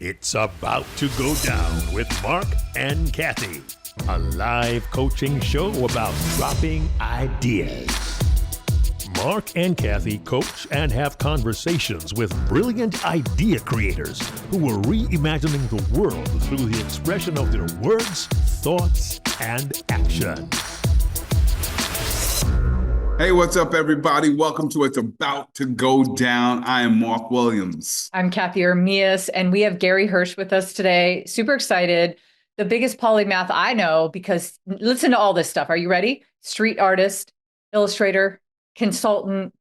It's about to go down with Marc and Cathey, a live coaching show about dropping ideas. Marc and Cathey coach and have conversations with brilliant idea creators who are reimagining the world through the expression of their words, thoughts, and action. Hey, what's up, everybody? Welcome to It's About to Go Down. I am Marc Williams. I'm Cathey Armillas, and we have Gary Hirsch with us today. Super excited. The biggest polymath I know, because listen to all this stuff. Are you ready? Street artist, illustrator, consultant,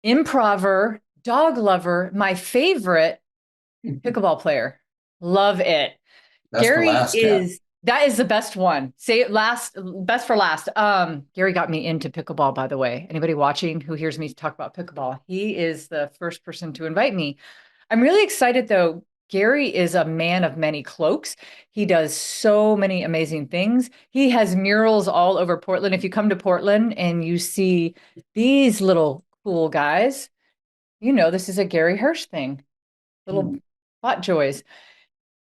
improver, dog lover, my favorite, pickleball player. Love it. Gary that is the best one. Say it last, best for last. Gary got me into pickleball, by the way. Anybody watching who hears me talk about pickleball, he is the first person to invite me. I'm really excited though. Gary is a man of many cloaks. He does so many amazing things. He has murals all over Portland. If you come to Portland and you see these little cool guys, you know this is a Gary Hirsch thing. Little bot joys.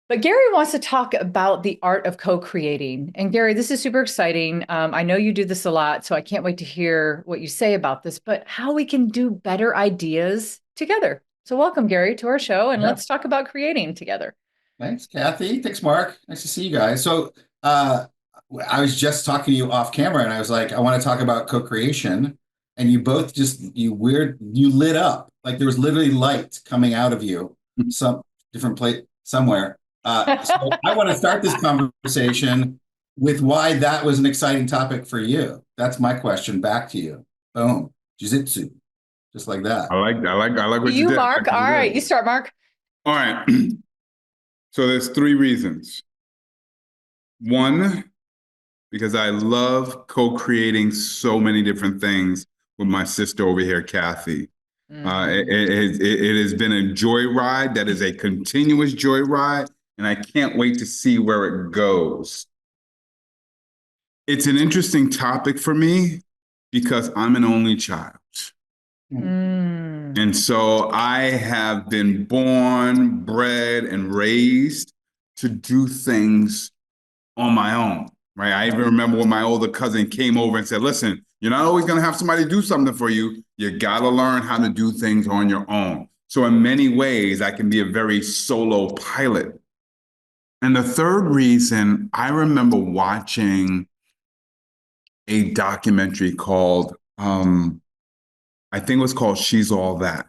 But Gary wants to talk about the art of co-creating. And Gary, this is super exciting. I know you do this a lot, so I can't wait to hear what you say about this, but how we can do better ideas together. So welcome, Gary, to our show, and let's talk about creating together. Thanks, Cathey. Thanks, Marc. Nice to see you guys. So I was just talking to you off camera, and I was like, I want to talk about co-creation. And you both you lit up. Like there was literally light coming out of you, some different place somewhere. So I want to start this conversation with why that was an exciting topic for you. That's my question back to you. Boom. Jiu-jitsu. Just like that. I like what you did. Marc. All right. You start, Marc. All right. So there's three reasons. One, because I love co-creating so many different things with my sister over here, Cathey. It has been a joyride. That is a continuous joyride. And I can't wait to see where it goes. It's an interesting topic for me because I'm an only child. And so I have been born, bred, and raised to do things on my own, right? I even remember when my older cousin came over and said, listen, you're not always going to have somebody do something for you. You got to learn how to do things on your own. So in many ways, I can be a very solo pilot. And the third reason, I remember watching a documentary called, I think it was called She's All That.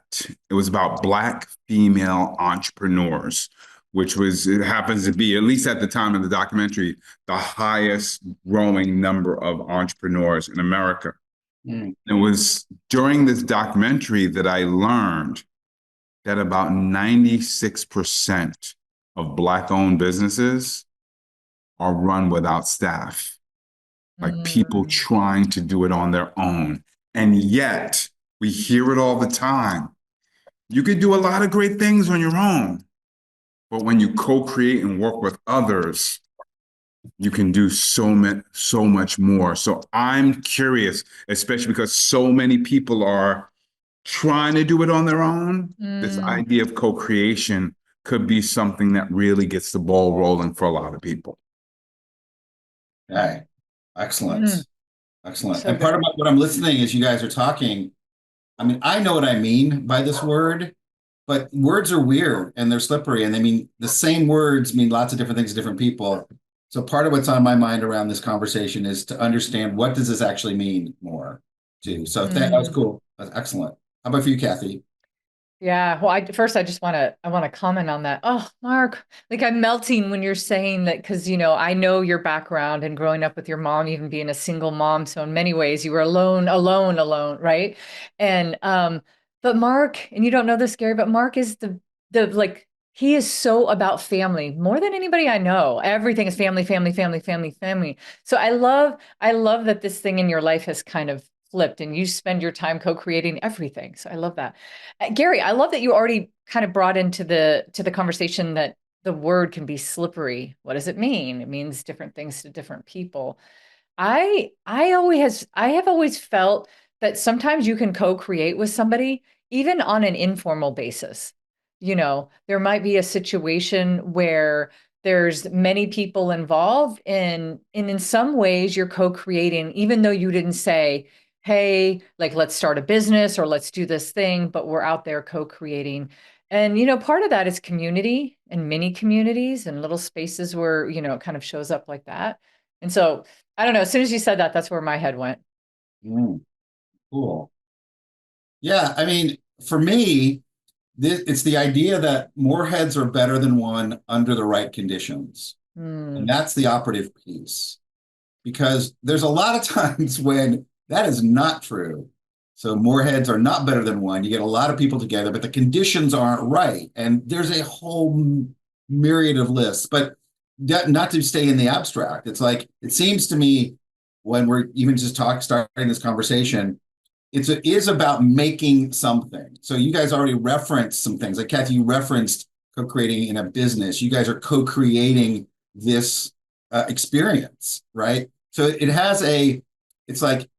It was about Black female entrepreneurs, it happens to be, at least at the time of the documentary, the highest growing number of entrepreneurs in America. It was during this documentary that I learned that about 96% of Black-owned businesses are run without staff, like people trying to do it on their own. And yet, we hear it all the time. You can do a lot of great things on your own, but when you co-create and work with others, you can do so much more. So I'm curious, especially because so many people are trying to do it on their own. This idea of co-creation could be something that really gets the ball rolling for a lot of people. Okay. Excellent. Excellent. So and part of what I'm listening as you guys are talking, I mean, I know what I mean by this word, but words are weird and they're slippery. And they mean the same words mean lots of different things to different people. So part of what's on my mind around this conversation is to understand what does this actually mean more too. So that was cool. That's excellent. How about for you, Cathey? Yeah. Well, I just want to comment on that. Oh, Marc, like I'm melting when you're saying that, because, you know, I know your background and growing up with your mom, even being a single mom. So in many ways you were alone, right? And, but Marc, and you don't know this, Gary, but Marc is he is so about family more than anybody I know. Everything is family, family, family, family, family. So I love that this thing in your life has kind of flipped and you spend your time co-creating everything. So I love that. Gary, I love that you already kind of brought into the conversation that the word can be slippery. What does it mean? It means different things to different people. I have always felt that sometimes you can co-create with somebody, even on an informal basis. there might be a situation where there's many people involved and in some ways you're co-creating, even though you didn't say, hey, like, let's start a business or let's do this thing, but we're out there co-creating. And, part of that is community and mini communities and little spaces where, it kind of shows up like that. And so, I don't know, as soon as you said that, that's where my head went. Cool. Yeah, I mean, for me, it's the idea that more heads are better than one under the right conditions. And that's the operative piece. Because there's a lot of times when that is not true. So more heads are not better than one. You get a lot of people together, but the conditions aren't right. And there's a whole myriad of lists. But not to stay in the abstract, it's like, it seems to me when we're even just starting this conversation, it is about making something. So you guys already referenced some things. Like Cathey, you referenced co-creating in a business. You guys are co-creating this experience, right? So it's like,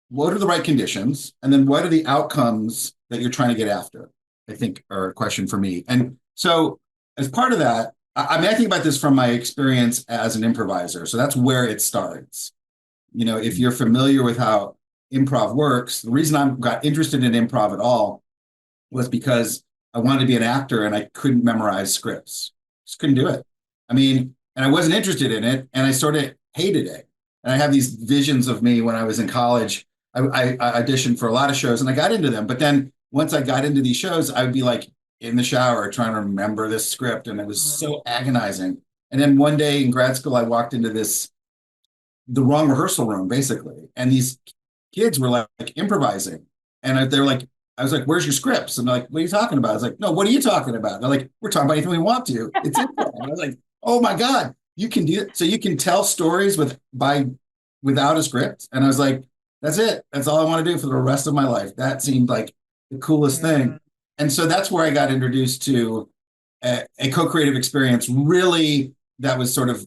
what are the right conditions? And then what are the outcomes that you're trying to get after? I think are a question for me. And so as part of that, I think about this from my experience as an improviser. So that's where it starts. If you're familiar with how improv works, the reason I got interested in improv at all was because I wanted to be an actor and I couldn't memorize scripts. Just couldn't do it. I mean, and I wasn't interested in it and I sort of hated it. And I have these visions of me when I was in college. I auditioned for a lot of shows and I got into them. But then once I got into these shows, I would be like in the shower trying to remember this script. And it was so agonizing. And then one day in grad school, I walked into the wrong rehearsal room, basically. And these kids were like improvising. And they're like, I was like, where's your scripts? And they're like, what are you talking about? I was like, no, what are you talking about? They're like, we're talking about anything we want to. It's improv. And I was like, oh my God, you can do it. So you can tell stories without a script. And I was like, that's it. That's all I want to do for the rest of my life. That seemed like the coolest thing. And so that's where I got introduced to a co-creative experience, really, that was sort of,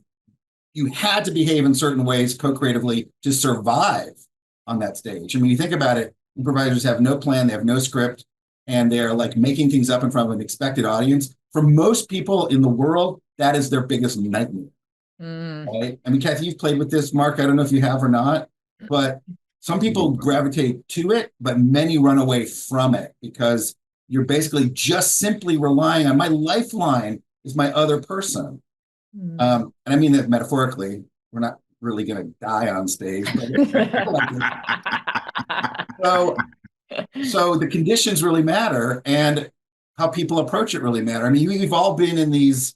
you had to behave in certain ways co-creatively to survive on that stage. I mean, you think about it, improvisers have no plan, they have no script, and they're like making things up in front of an expected audience. For most people in the world, that is their biggest nightmare. Right? I mean, Cathey, you've played with this, Marc. I don't know if you have or not, but some people gravitate to it, but many run away from it because you're basically just simply relying on my lifeline is my other person. And I mean that metaphorically. We're not really going to die on stage. So the conditions really matter and how people approach it really matter. I mean, we've all been in these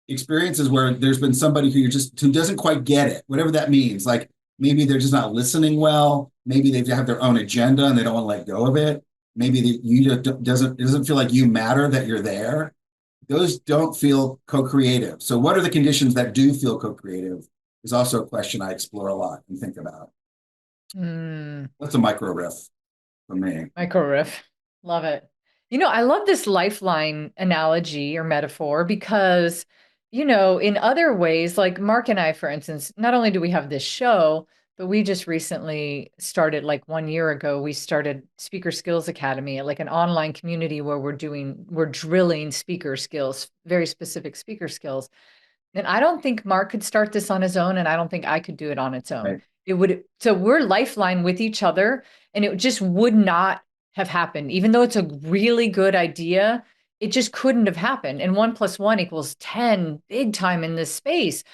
experiences where there's been somebody who doesn't quite get it, whatever that means. Like maybe they're just not listening well. Maybe they have their own agenda and they don't want to let go of it. Maybe it doesn't feel like you matter, that you're there. Those don't feel co-creative. So what are the conditions that do feel co-creative is also a question I explore a lot and think about. That's a micro riff for me. Micro riff. Love it. I love this lifeline analogy or metaphor because, in other ways, like Marc and I, for instance, not only do we have this show, but we just recently started, like 1 year ago, we started Speaker Skills Academy, like an online community where we're drilling speaker skills, very specific speaker skills. And I don't think Marc could start this on his own, and I don't think I could do it on its own. Right. So we're lifeline with each other, and it just would not have happened. Even though it's a really good idea, it just couldn't have happened. And 1 + 1 = 10 big time in this space.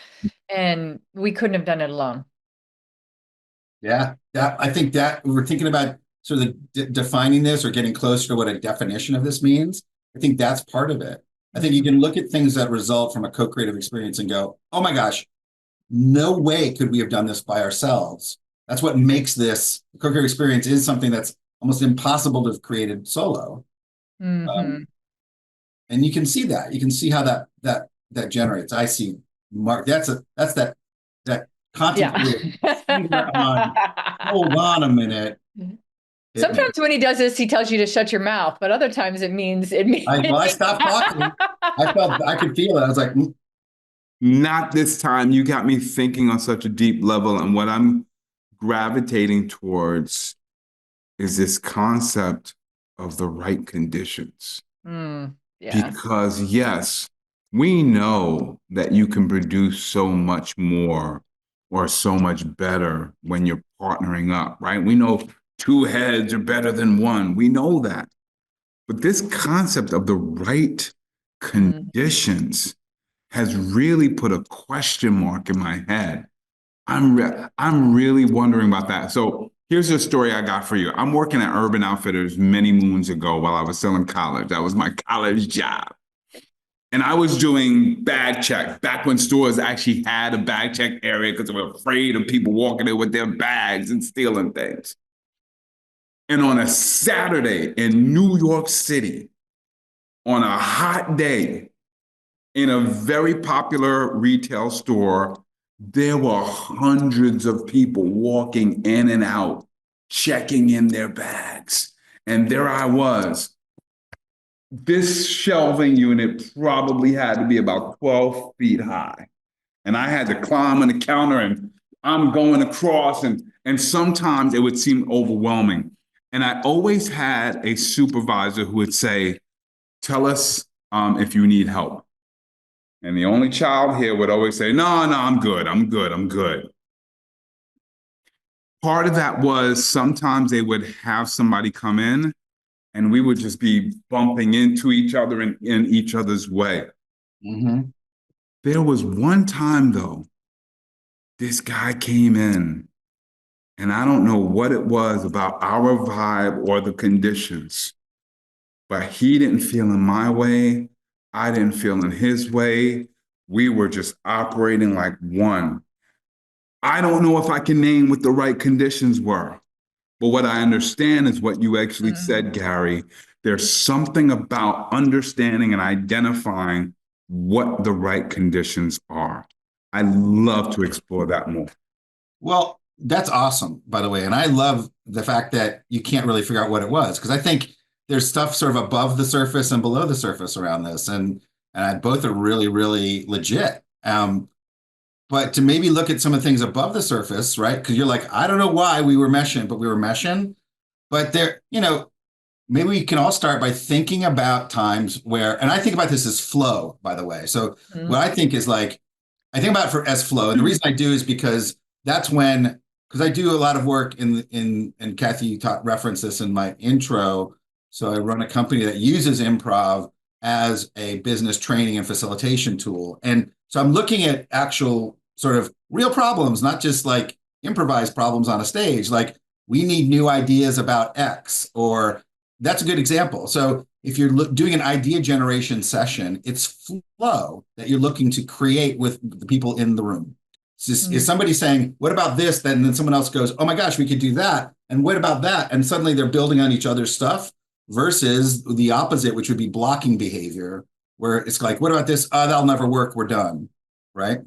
And we couldn't have done it alone. Yeah, I think that we're thinking about sort of defining this or getting closer to what a definition of this means. I think that's part of it. I think you can look at things that result from a co-creative experience and go, oh my gosh, no way could we have done this by ourselves. That's what makes this co-creative experience is something that's almost impossible to have created solo. And you can see that. You can see how that generates. I see Marc. That's that contemplative. Hold on a minute. Sometimes when he does this, he tells you to shut your mouth, but other times it means. I stopped talking. I could feel it. I was like, not this time. You got me thinking on such a deep level, and what I'm gravitating towards is this concept of the right conditions. Yeah. Because yes, we know that you can produce so much more or so much better when you're partnering up, right? We know two heads are better than one. We know that. But this concept of the right Mm. conditions has really put a question mark in my head. I'm really wondering about that. So here's a story I got for you. I'm working at Urban Outfitters many moons ago while I was still in college. That was my college job. And I was doing bag check back when stores actually had a bag check area because they were afraid of people walking in with their bags and stealing things. And on a Saturday in New York City, on a hot day, in a very popular retail store, there were hundreds of people walking in and out, checking in their bags. And there I was. This shelving unit probably had to be about 12 feet high. And I had to climb on the counter and I'm going across, and sometimes it would seem overwhelming. And I always had a supervisor who would say, tell us if you need help. And the only child here would always say, no, I'm good. I'm good. I'm good. Part of that was sometimes they would have somebody come in and we would just be bumping into each other in each other's way. Mm-hmm. There was one time, though, this guy came in, and I don't know what it was about our vibe or the conditions, but he didn't feel in my way. I didn't feel in his way. We were just operating like one. I don't know if I can name what the right conditions were, but what I understand is what you actually said, Gary. There's something about understanding and identifying what the right conditions are. I'd love to explore that more. Well, that's awesome, by the way. And I love the fact that you can't really figure out what it was, because I think there's stuff sort of above the surface and below the surface around this. And both are really, really legit. But to maybe look at some of the things above the surface, right? Because you're like, I don't know why we were meshing, but we were meshing. But there, maybe we can all start by thinking about times where, and I think about this as flow, by the way. So what I think is like, I think about it as flow. And the reason I do is because that's when, because I do a lot of work and Cathey referenced this in my intro. So I run a company that uses improv as a business training and facilitation tool. And so I'm looking at actual sort of real problems, not just like improvised problems on a stage. Like, we need new ideas about X, or that's a good example. So if you're doing an idea generation session, it's flow that you're looking to create with the people in the room. Is somebody saying, what about this? Then someone else goes, oh my gosh, we could do that. And what about that? And suddenly they're building on each other's stuff, versus the opposite, which would be blocking behavior, where it's like, what about this? That'll never work. We're done. Right.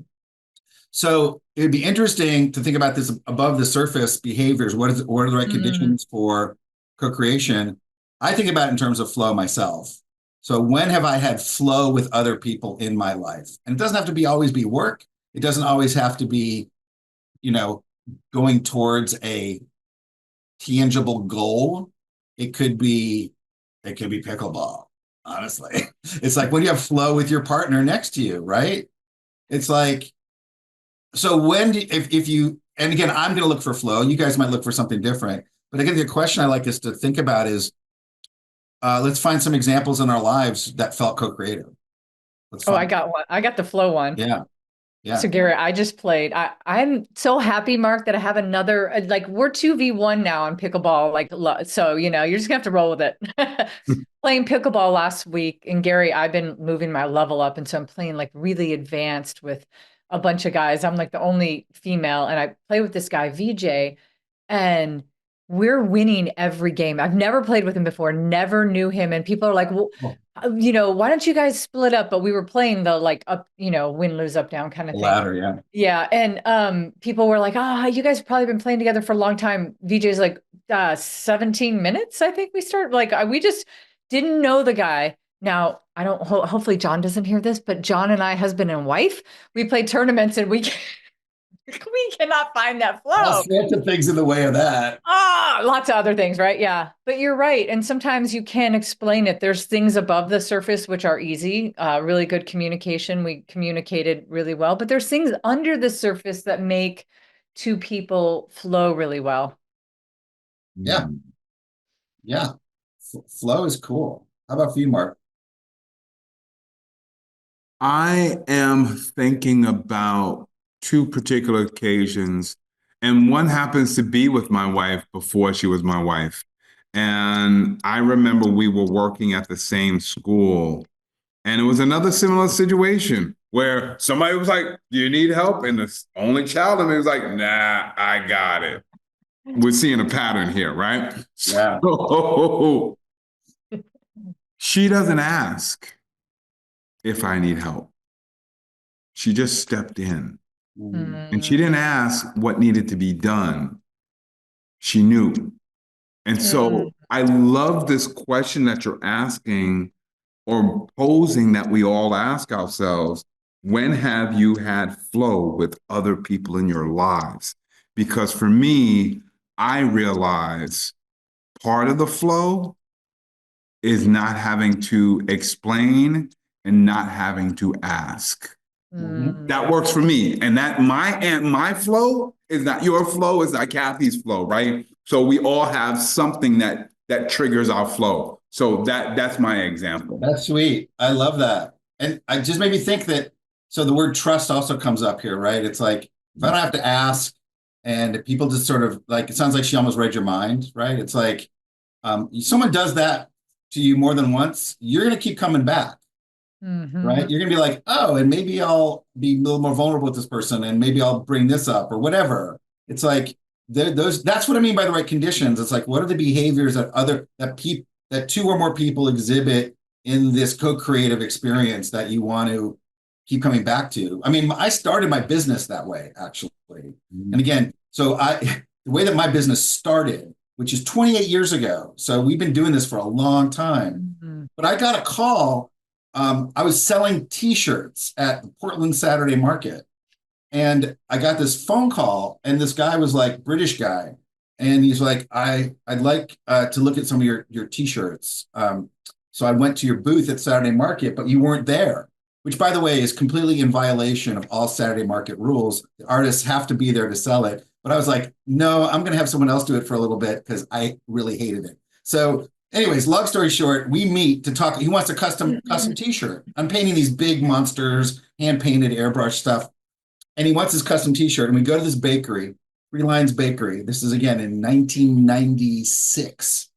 So it'd be interesting to think about this above the surface behaviors. What are the right conditions for co-creation? I think about it in terms of flow myself. So when have I had flow with other people in my life? And it doesn't have to always be work. It doesn't always have to be, going towards a tangible goal. It could be pickleball, honestly. It's like when you have flow with your partner next to you, right? It's like, so if you, and again, I'm going to look for flow. You guys might look for something different. But again, the question I like us to think about is, let's find some examples in our lives that felt co-creative. I got one. I got the flow one. Yeah. Yeah. So Gary, I just played. I'm so happy, Mark, that I have another, like, we're 2v1 now on pickleball. Like, so, you're just gonna have to roll with it. Playing pickleball last week. And Gary, I've been moving my level up. And so I'm playing like really advanced with a bunch of guys. I'm like the only female. And I play with this guy, VJ, and we're winning every game. I've never played with him before, never knew him. And people are like, well, why don't you guys split up? But we were playing the like up, win, lose, up, down kind of thing. Ladder, yeah. Yeah. And people were like, you guys have probably been playing together for a long time. VJ's like 17 minutes, I think we started. Like, we just didn't know the guy. Now, I don't, hopefully John doesn't hear this, but John and I, husband and wife, we play tournaments and we We cannot find that All flow. sorts of things in the way of that. Lots of other things, right? Yeah. But you're right. And sometimes you can't explain it. There's things above the surface which are easy, really good communication. We communicated really well, but there's things under the surface that make two people flow really well. Yeah. Yeah. Flow is cool. How about for you, Mark? I am thinking about two particular occasions, and one happens to be with my wife before she was my wife. And I remember we were working at the same school, and it was another similar situation where somebody was like, "Do you need help?" And the only child in me was like, "Nah, I got it." We're seeing a pattern here, right? Yeah. So she doesn't ask if I need help. She just stepped in. And she didn't ask what needed to be done. She knew. And so I love this question that you're asking or posing that we all ask ourselves. When have you had flow with other people in your lives? Because for me, I realize part of the flow is not having to explain and not having to ask. That works for me. And that my flow is not your flow, is not Cathey's flow, right? So we all have something that triggers our flow. So that's my example. That's sweet. I love that. And I just made me think that, so the word trust also comes up here, right? It's like, if I don't have to ask and people just sort of like, it sounds like she almost read your mind, right? It's like, someone does that to you more than once, you're going to keep coming back. Right? You're going to be like, oh, and maybe I'll be a little more vulnerable with this person, and maybe I'll bring this up or whatever. It's like that's what I mean by the right conditions. It's like, what are the behaviors that two or more people exhibit in this co-creative experience that you want to keep coming back to? I mean, I started my business that way, actually. And again, so the way that my business started, which is 28 years ago. So we've been doing this for a long time. But I got a call. I was selling T-shirts at the Portland Saturday Market, and I got this phone call, and this guy was like, British guy, and he's like, I'd like to look at some of your T-shirts. So I went to your booth at Saturday Market, but you weren't there, which, by the way, is completely in violation of all Saturday Market rules. The artists have to be there to sell it. But I was like, no, I'm going to have someone else do it for a little bit because I really hated it. So anyways, long story short, we meet to talk. He wants a custom T-shirt. I'm painting these big monsters, hand-painted airbrush stuff. And he wants his custom T-shirt. And we go to this bakery, Three Lines Bakery. This is, again, in 1996.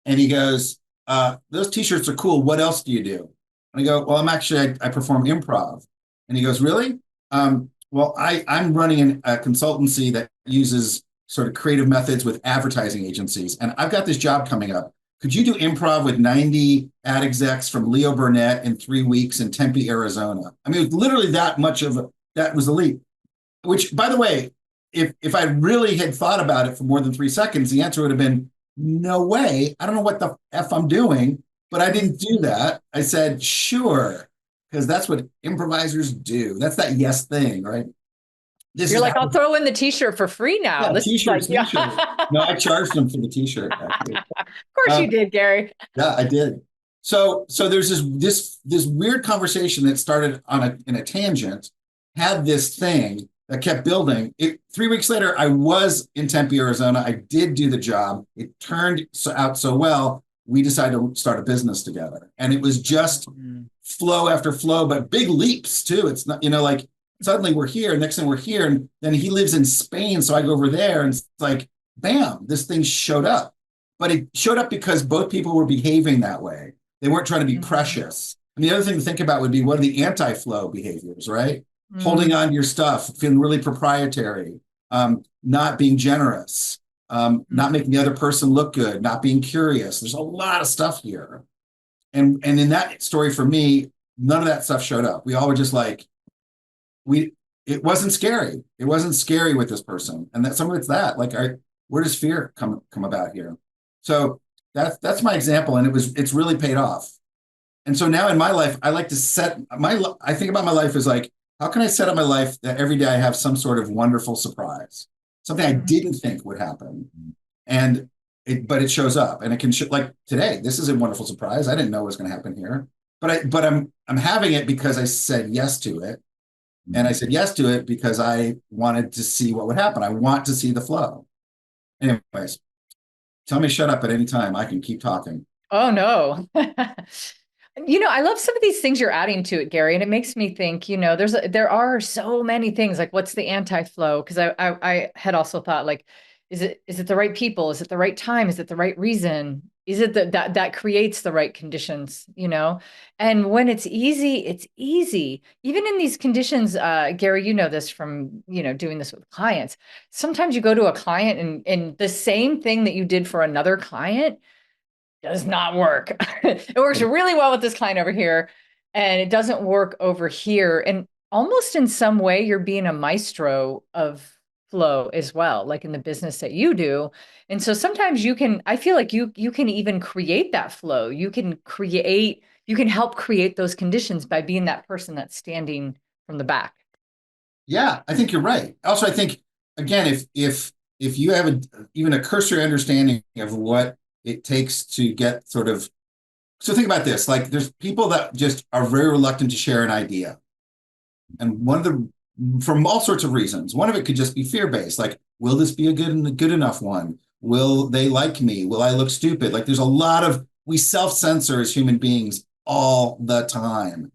And he goes, those T-shirts are cool. What else do you do? And I go, well, I perform improv. And he goes, really? Well, I'm running a consultancy that uses sort of creative methods with advertising agencies. And I've got this job coming up. Could you do improv with 90 ad execs from Leo Burnett in 3 weeks in Tempe, Arizona? I mean, it was literally that was a leap. Which, by the way, if I really had thought about it for more than 3 seconds, the answer would have been, no way. I don't know what the F I'm doing, but I didn't do that. I said, sure, because that's what improvisers do. That's that yes thing, right? You're like, I'll throw in the T-shirt for free now. Yeah, This T-shirt. is like, No, I charged them for the T-shirt. Of course you did, Gary. Yeah, I did. So there's this weird conversation that started in a tangent, had this thing that kept building. 3 weeks later, I was in Tempe, Arizona. I did do the job. It turned out so well. We decided to start a business together, and it was just flow after flow, but big leaps too. It's not, like suddenly we're here, next thing we're here, and then he lives in Spain, so I go over there, and it's like, bam, this thing showed up. But it showed up because both people were behaving that way. They weren't trying to be precious. And the other thing to think about would be, what are the anti-flow behaviors, right? Holding on to your stuff, feeling really proprietary, not being generous, not making the other person look good, not being curious. There's a lot of stuff here. And in that story for me, none of that stuff showed up. We all were just like, it wasn't scary. It wasn't scary with this person. And that some of it's that, like, where does fear come about here? So that's my example. And it's really paid off. And so now in my life, I like to I think about my life as like, how can I set up my life that every day I have some sort of wonderful surprise, something I didn't think would happen, and but it shows up, and it can like today. This is a wonderful surprise. I didn't know what was going to happen here, but I'm having it because I said yes to it, and I said yes to it because I wanted to see what would happen. I want to see the flow. Anyways, tell me shut up at any time. I can keep talking. Oh, no. I love some of these things you're adding to it, Gary, and it makes me think, there are so many things like what's the anti-flow? Because I had also thought like, is it the right people? Is it the right time? Is it the right reason? Is it that creates the right conditions, And when it's easy. Even in these conditions, Gary, you know this from, doing this with clients. Sometimes you go to a client and the same thing that you did for another client does not work. It works really well with this client over here, and it doesn't work over here. And almost in some way, you're being a maestro of flow as well, like in the business that you do. And so sometimes I feel like you can even create that flow. You can help create those conditions by being that person that's standing from the back. Yeah, I think you're right. Also, I think again, if you have even a cursory understanding of what it takes to get so think about this, like there's people that just are very reluctant to share an idea. And from all sorts of reasons, one of it could just be fear-based. Like, will this be a good enough one? Will they like me? Will I look stupid? Like there's a lot we self-censor as human beings all the time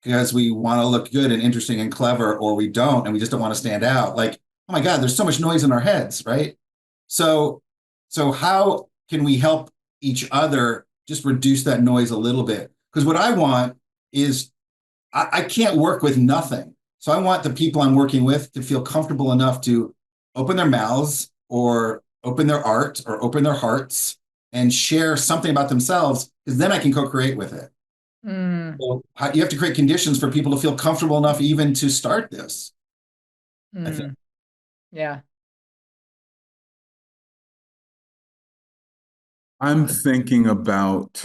because we want to look good and interesting and clever, or we don't, and we just don't want to stand out. Like, oh my God, there's so much noise in our heads, right? So how can we help each other just reduce that noise a little bit? Because what I want is I can't work with nothing. So I want the people I'm working with to feel comfortable enough to open their mouths or open their art or open their hearts and share something about themselves, because then I can co-create with it. So you have to create conditions for people to feel comfortable enough even to start this. I think. Yeah. I'm thinking about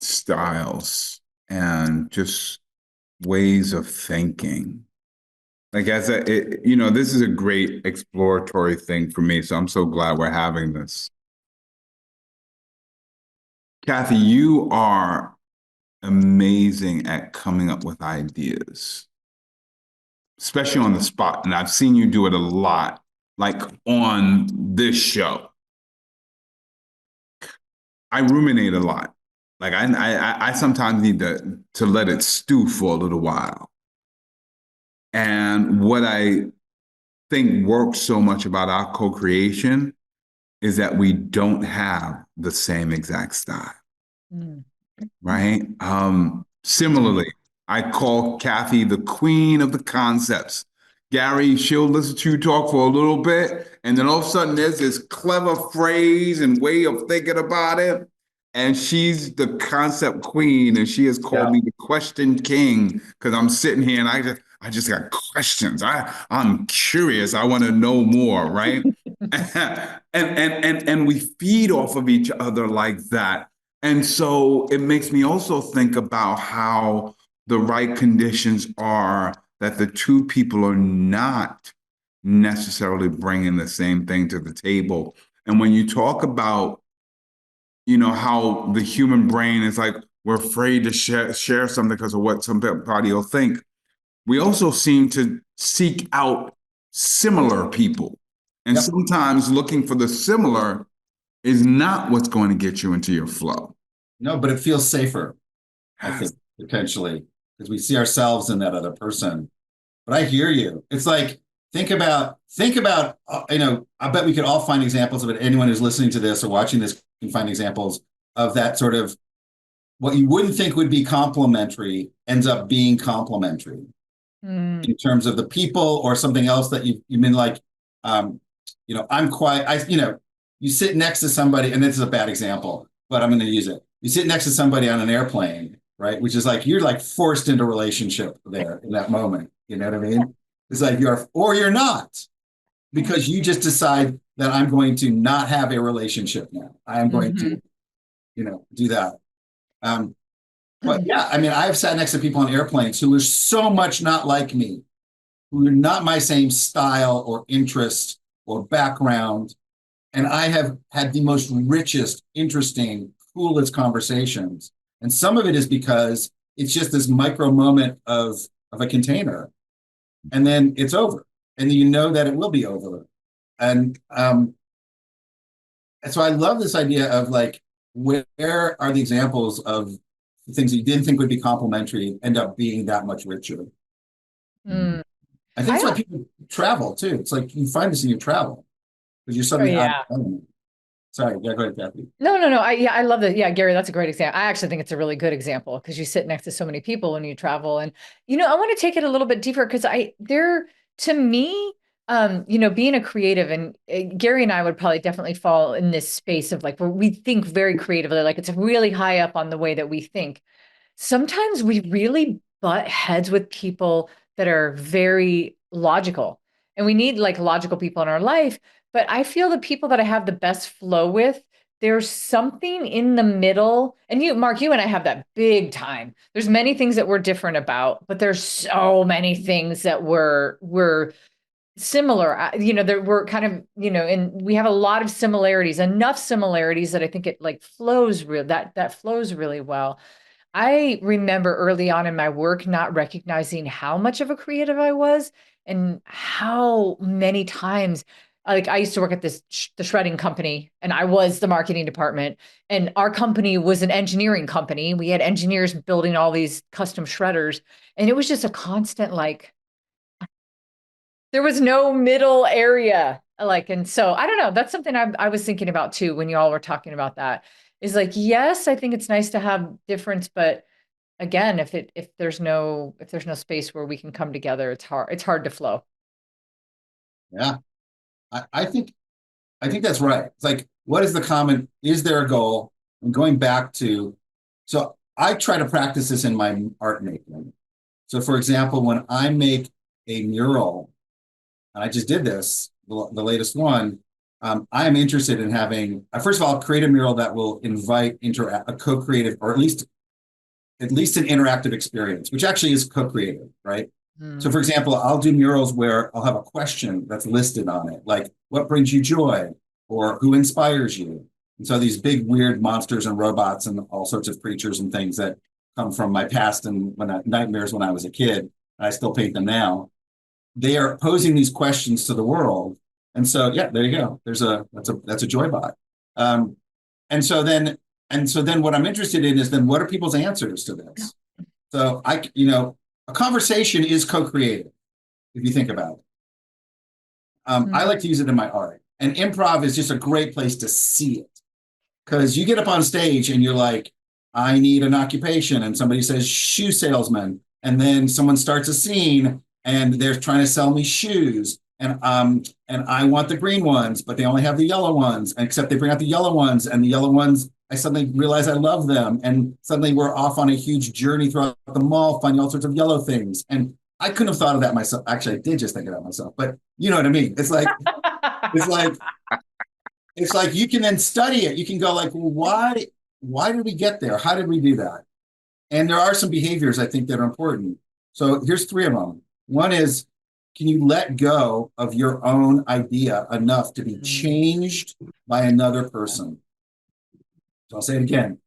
styles and just ways of thinking. Like this is a great exploratory thing for me. So I'm so glad we're having this. Cathey, you are amazing at coming up with ideas, especially on the spot. And I've seen you do it a lot, like on this show. I ruminate a lot. Like I sometimes need to let it stew for a little while. And what I think works so much about our co-creation is that we don't have the same exact style, right? Similarly, I call Cathey the queen of the concepts. Gary, she'll listen to you talk for a little bit, and then all of a sudden there's this clever phrase and way of thinking about it. And she's the concept queen, and she has called me the question king because I'm sitting here and I just got questions. I'm curious. I want to know more, right? and we feed off of each other like that. And so it makes me also think about how the right conditions are that the two people are not necessarily bringing the same thing to the table. And when you talk about how the human brain is like, we're afraid to share something because of what somebody will think. We also seem to seek out similar people. And sometimes looking for the similar is not what's going to get you into your flow. No, but it feels safer, I think, potentially, because we see ourselves in that other person. But I hear you. It's like, think about, I bet we could all find examples of it. Anyone who's listening to this or watching this can find examples of that sort of what you wouldn't think would be complementary ends up being complementary in terms of the people or something else that you've been like, I'm quiet. You sit next to somebody, and this is a bad example, but I'm going to use it. You sit next to somebody on an airplane, right? Which is like, you're like forced into a relationship there in that moment. You know what I mean? It's like you're not, because you just decide that I'm going to not have a relationship now. I am going to, do that. But yeah, I mean, I've sat next to people on airplanes who are so much not like me, who are not my same style or interest or background. And I have had the most richest, interesting, coolest conversations. And some of it is because it's just this micro moment of a container. And then it's over. And you know that it will be over. And so I love this idea of like, where are the examples of the things that you didn't think would be complementary end up being that much richer? Mm. I think it's why people travel too. It's like you find this in your travel because you're Oh, suddenly out yeah. of element. Sorry, yeah, go ahead, Cathey. No. I love that. Yeah, Gary, that's a great example. I actually think it's a really good example because you sit next to so many people when you travel. And, I want to take it a little bit deeper because to me, being a creative and Gary and I would probably definitely fall in this space of like, where we think very creatively, like it's really high up on the way that we think. Sometimes we really butt heads with people that are very logical, and we need like logical people in our life. But I feel the people that I have the best flow with, there's something in the middle. And Mark, you and I have that big time. There's many things that we're different about, but there's so many things that we're similar. There we're kind of, and we have a lot of similarities, enough similarities that I think it like flows that flows really well. I remember early on in my work not recognizing how much of a creative I was and how many times, like I used to work at the shredding company and I was the marketing department, and our company was an engineering company. We had engineers building all these custom shredders, and it was just a constant, like, there was no middle area. Like, and so I don't know, that's something I was thinking about too when you all were talking about that, is like, yes, I think it's nice to have difference, but again, if there's no space where we can come together, it's hard to flow. Yeah, I think that's right. It's like, what is the common? Is there a goal? And going back to, so I try to practice this in my art making. So, for example, when I make a mural, and I just did this, the latest one, I am interested in having, first of all, create a mural that will invite a co-creative, or at least an interactive experience, which actually is co-creative, right? So, for example, I'll do murals where I'll have a question that's listed on it, like, what brings you joy? Or who inspires you? And so these big, weird monsters and robots and all sorts of creatures and things that come from my past and nightmares when I was a kid, and I still paint them now. They are posing these questions to the world. And so, yeah, there you go. That's a joy bot. And so then what I'm interested in is then what are people's answers to this? So a conversation is co-creative, if you think about it. I like to use it in my art. And improv is just a great place to see it. Because you get up on stage and you're like, I need an occupation. And somebody says shoe salesman. And then someone starts a scene and they're trying to sell me shoes. And I want the green ones, but they only have the yellow ones. Except they bring out the yellow ones, and the yellow ones, I suddenly realize I love them. And suddenly we're off on a huge journey throughout the mall, finding all sorts of yellow things. And I couldn't have thought of that myself. Actually, I did just think of that myself, but you know what I mean? It's like, it's like you can then study it. You can go like, well, why did we get there? How did we do that? And there are some behaviors I think that are important. So here's 3 of them. One is, can you let go of your own idea enough to be changed by another person? So I'll say it again.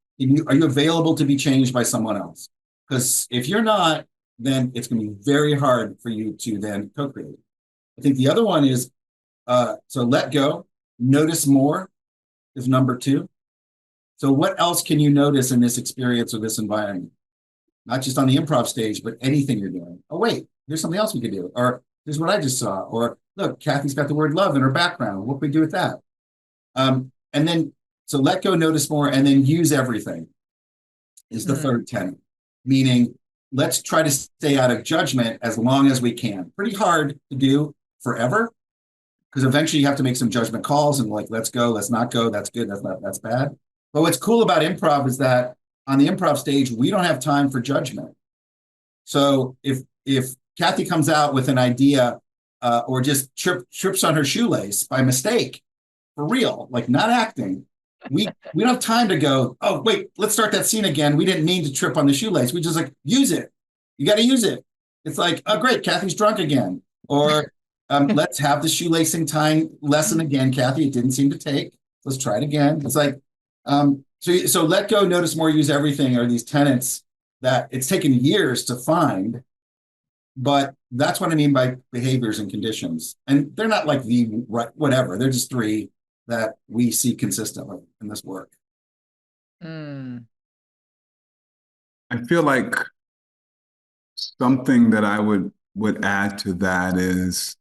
Are you available to be changed by someone else? Because if you're not, then it's going to be very hard for you to then co-create. I think the other one is, so let go, notice more is number 2. So what else can you notice in this experience or this environment? Not just on the improv stage, but anything you're doing. Oh, wait, there's something else we could do. Or here's what I just saw. Or look, Cathey's got the word love in her background. What can we do with that? And then, so let go, notice more, and then use everything is the third tenet. Meaning, let's try to stay out of judgment as long as we can. Pretty hard to do forever, because eventually you have to make some judgment calls and like, let's go, let's not go, that's good, that's bad. But what's cool about improv is that on the improv stage, we don't have time for judgment. So if Cathey comes out with an idea or just trips on her shoelace by mistake, for real, like not acting, we don't have time to go, oh, wait, let's start that scene again. We didn't mean to trip on the shoelace. We just like, use it. You got to use it. It's like, oh, great, Kathy's drunk again. Or let's have the shoelacing tying lesson again, Cathey. It didn't seem to take. Let's try it again. It's like, so let go, notice more, use everything are these tenets that it's taken years to find. But that's what I mean by behaviors and conditions. And they're not like the right, whatever. They're just three that we see consistently in this work. I feel like something that I would add to that is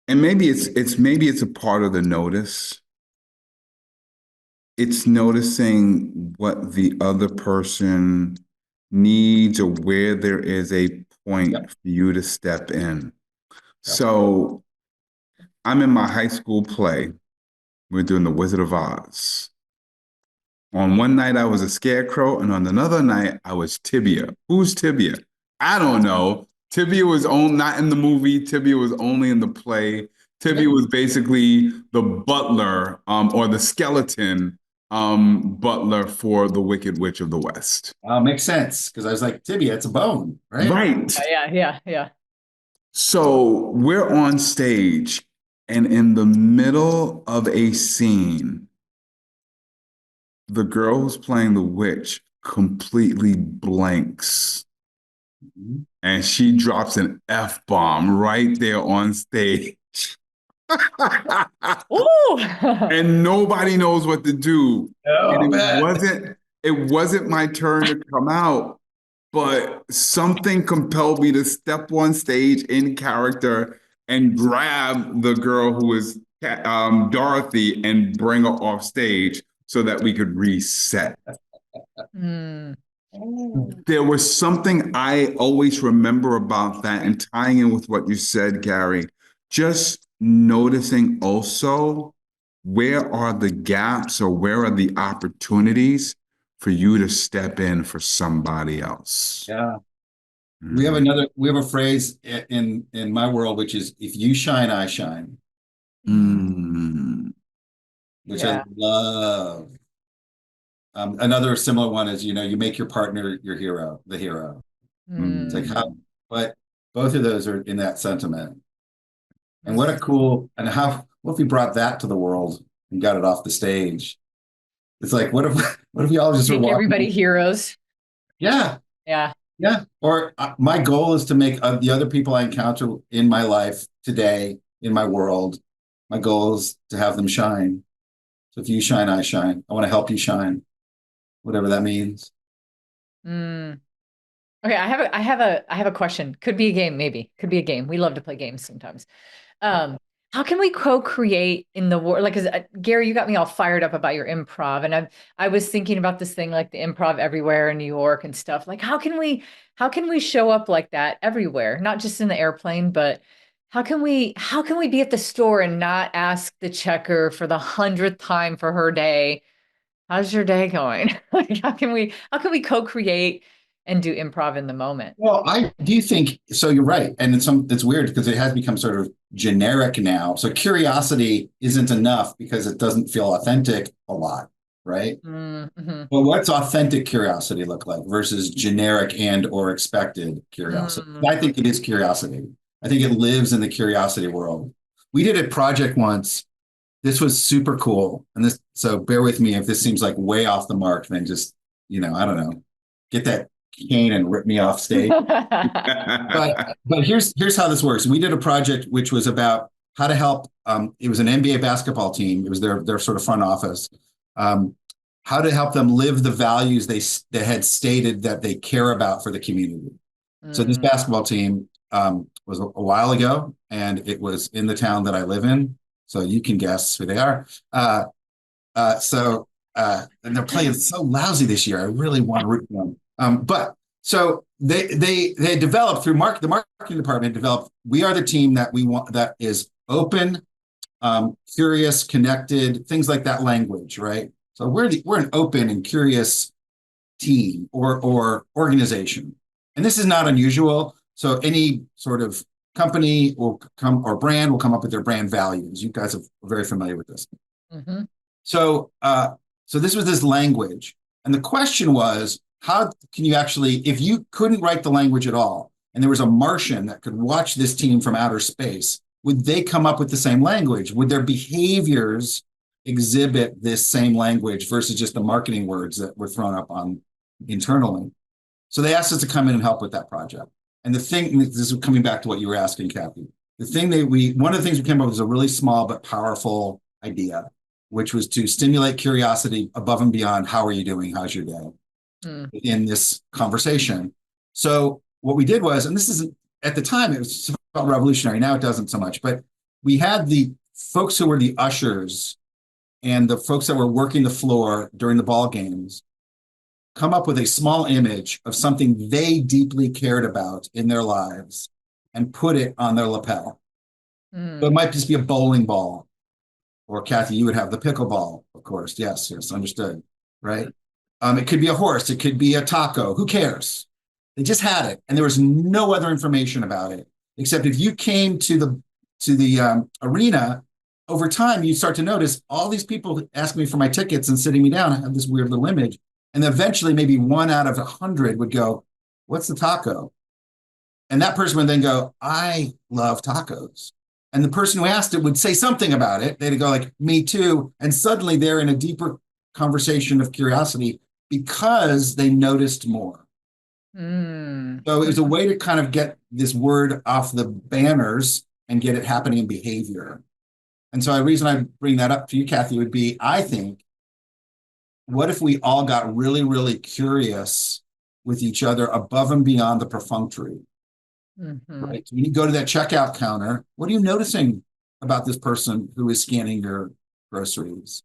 and maybe it's a part of the notice. It's noticing what the other person needs or where there is a point for you to step in. So I'm in my high school play. We're doing The Wizard of Oz. On one night, I was a scarecrow, and on another night, I was Tibia. Who's Tibia? I don't know. Tibia was not in the movie. Tibia was only in the play. Tibia was basically the butler or the skeleton butler for the Wicked Witch of the West. Makes sense, because I was like, tibia, it's a bone, right? Right. Yeah. So we're on stage, and in the middle of a scene, the girl who's playing the witch completely blanks. And she drops an F-bomb right there on stage. And nobody knows what to do. And it wasn't my turn to come out, but something compelled me to step on stage in character and grab the girl who is Dorothy and bring her off stage so that we could reset. There was something I always remember about that, and tying in with what you said, Gary, just noticing also where are the gaps or where are the opportunities for you to step in for somebody else. Yeah. We have a phrase in my world, which is, if you shine, I shine. Which I love. Another similar one is, you make your partner your hero, the hero. It's like but both of those are in that sentiment. And what if we brought that to the world and got it off the stage? It's like, what if y'all just make everybody heroes? Yeah. Or my goal is to make the other people I encounter in my life today, in my world, my goal is to have them shine. So if you shine, I shine. I want to help you shine, whatever that means. Okay, I have a question. Could be a game, maybe. Could be a game. We love to play games sometimes. How can we co-create in the world? Like, Gary, you got me all fired up about your improv, and I was thinking about this thing like the Improv everywhere in New York and stuff. Like, how can we show up like that everywhere? Not just in the airplane, but how can we be at the store and not ask the checker for the 100th time for her day, how's your day going? Like, how can we co-create and do improv in the moment? Well, I do think so. You're right, and it's weird because it has become sort of generic now. So curiosity isn't enough because it doesn't feel authentic a lot, right? Well, what's authentic curiosity look like versus generic and or expected curiosity? I think it is curiosity. I think it lives in the curiosity world. We did a project once. This was super cool, and so bear with me if this seems like way off the mark. Then just I don't know, get that cane and rip me off stage. but here's how this works. We did a project which was about how to help. It was an NBA basketball team. It was their sort of front office. How to help them live the values they had stated that they care about for the community. So this basketball team was a while ago, and it was in the town that I live in. So you can guess who they are. And they're playing so lousy this year. I really want to root for them. But so they developed through the marketing department developed. We are the team that we want, that is open, curious, connected, things like that language, right? So we're an open and curious team or organization, and this is not unusual. So any sort of company will come, or brand will come up with their brand values. You guys are very familiar with this. Mm-hmm. So, so this was this language. And the question was, how can you actually, if you couldn't write the language at all, and there was a Martian that could watch this team from outer space, would they come up with the same language? Would their behaviors exhibit this same language versus just the marketing words that were thrown up on internally? So they asked us to come in and help with that project. And the thing, this is coming back to what you were asking, Cathey. One of the things we came up with was a really small but powerful idea, which was to stimulate curiosity above and beyond, how are you doing? How's your day? In this conversation. So what we did was, and this isn't, at the time, it was felt revolutionary. Now it doesn't so much, but we had the folks who were the ushers and the folks that were working the floor during the ball games come up with a small image of something they deeply cared about in their lives and put it on their lapel. So it might just be a bowling ball, or Cathey, you would have the pickleball, of course. Yes, understood, right? It could be a horse, it could be a taco, who cares? They just had it, and there was no other information about it, except if you came to the arena, over time, you start to notice all these people asking me for my tickets and sitting me down. I have this weird little image. And eventually maybe 1 out of 100 would go, what's the taco? And that person would then go, I love tacos. And the person who asked it would say something about it. They'd go like, me too. And suddenly they're in a deeper conversation of curiosity because they noticed more. So it was a way to kind of get this word off the banners and get it happening in behavior. And so the reason I bring that up to you, Cathey, would be, I think, what if we all got really, really curious with each other above and beyond the perfunctory? Right? So when you go to that checkout counter, what are you noticing about this person who is scanning your groceries?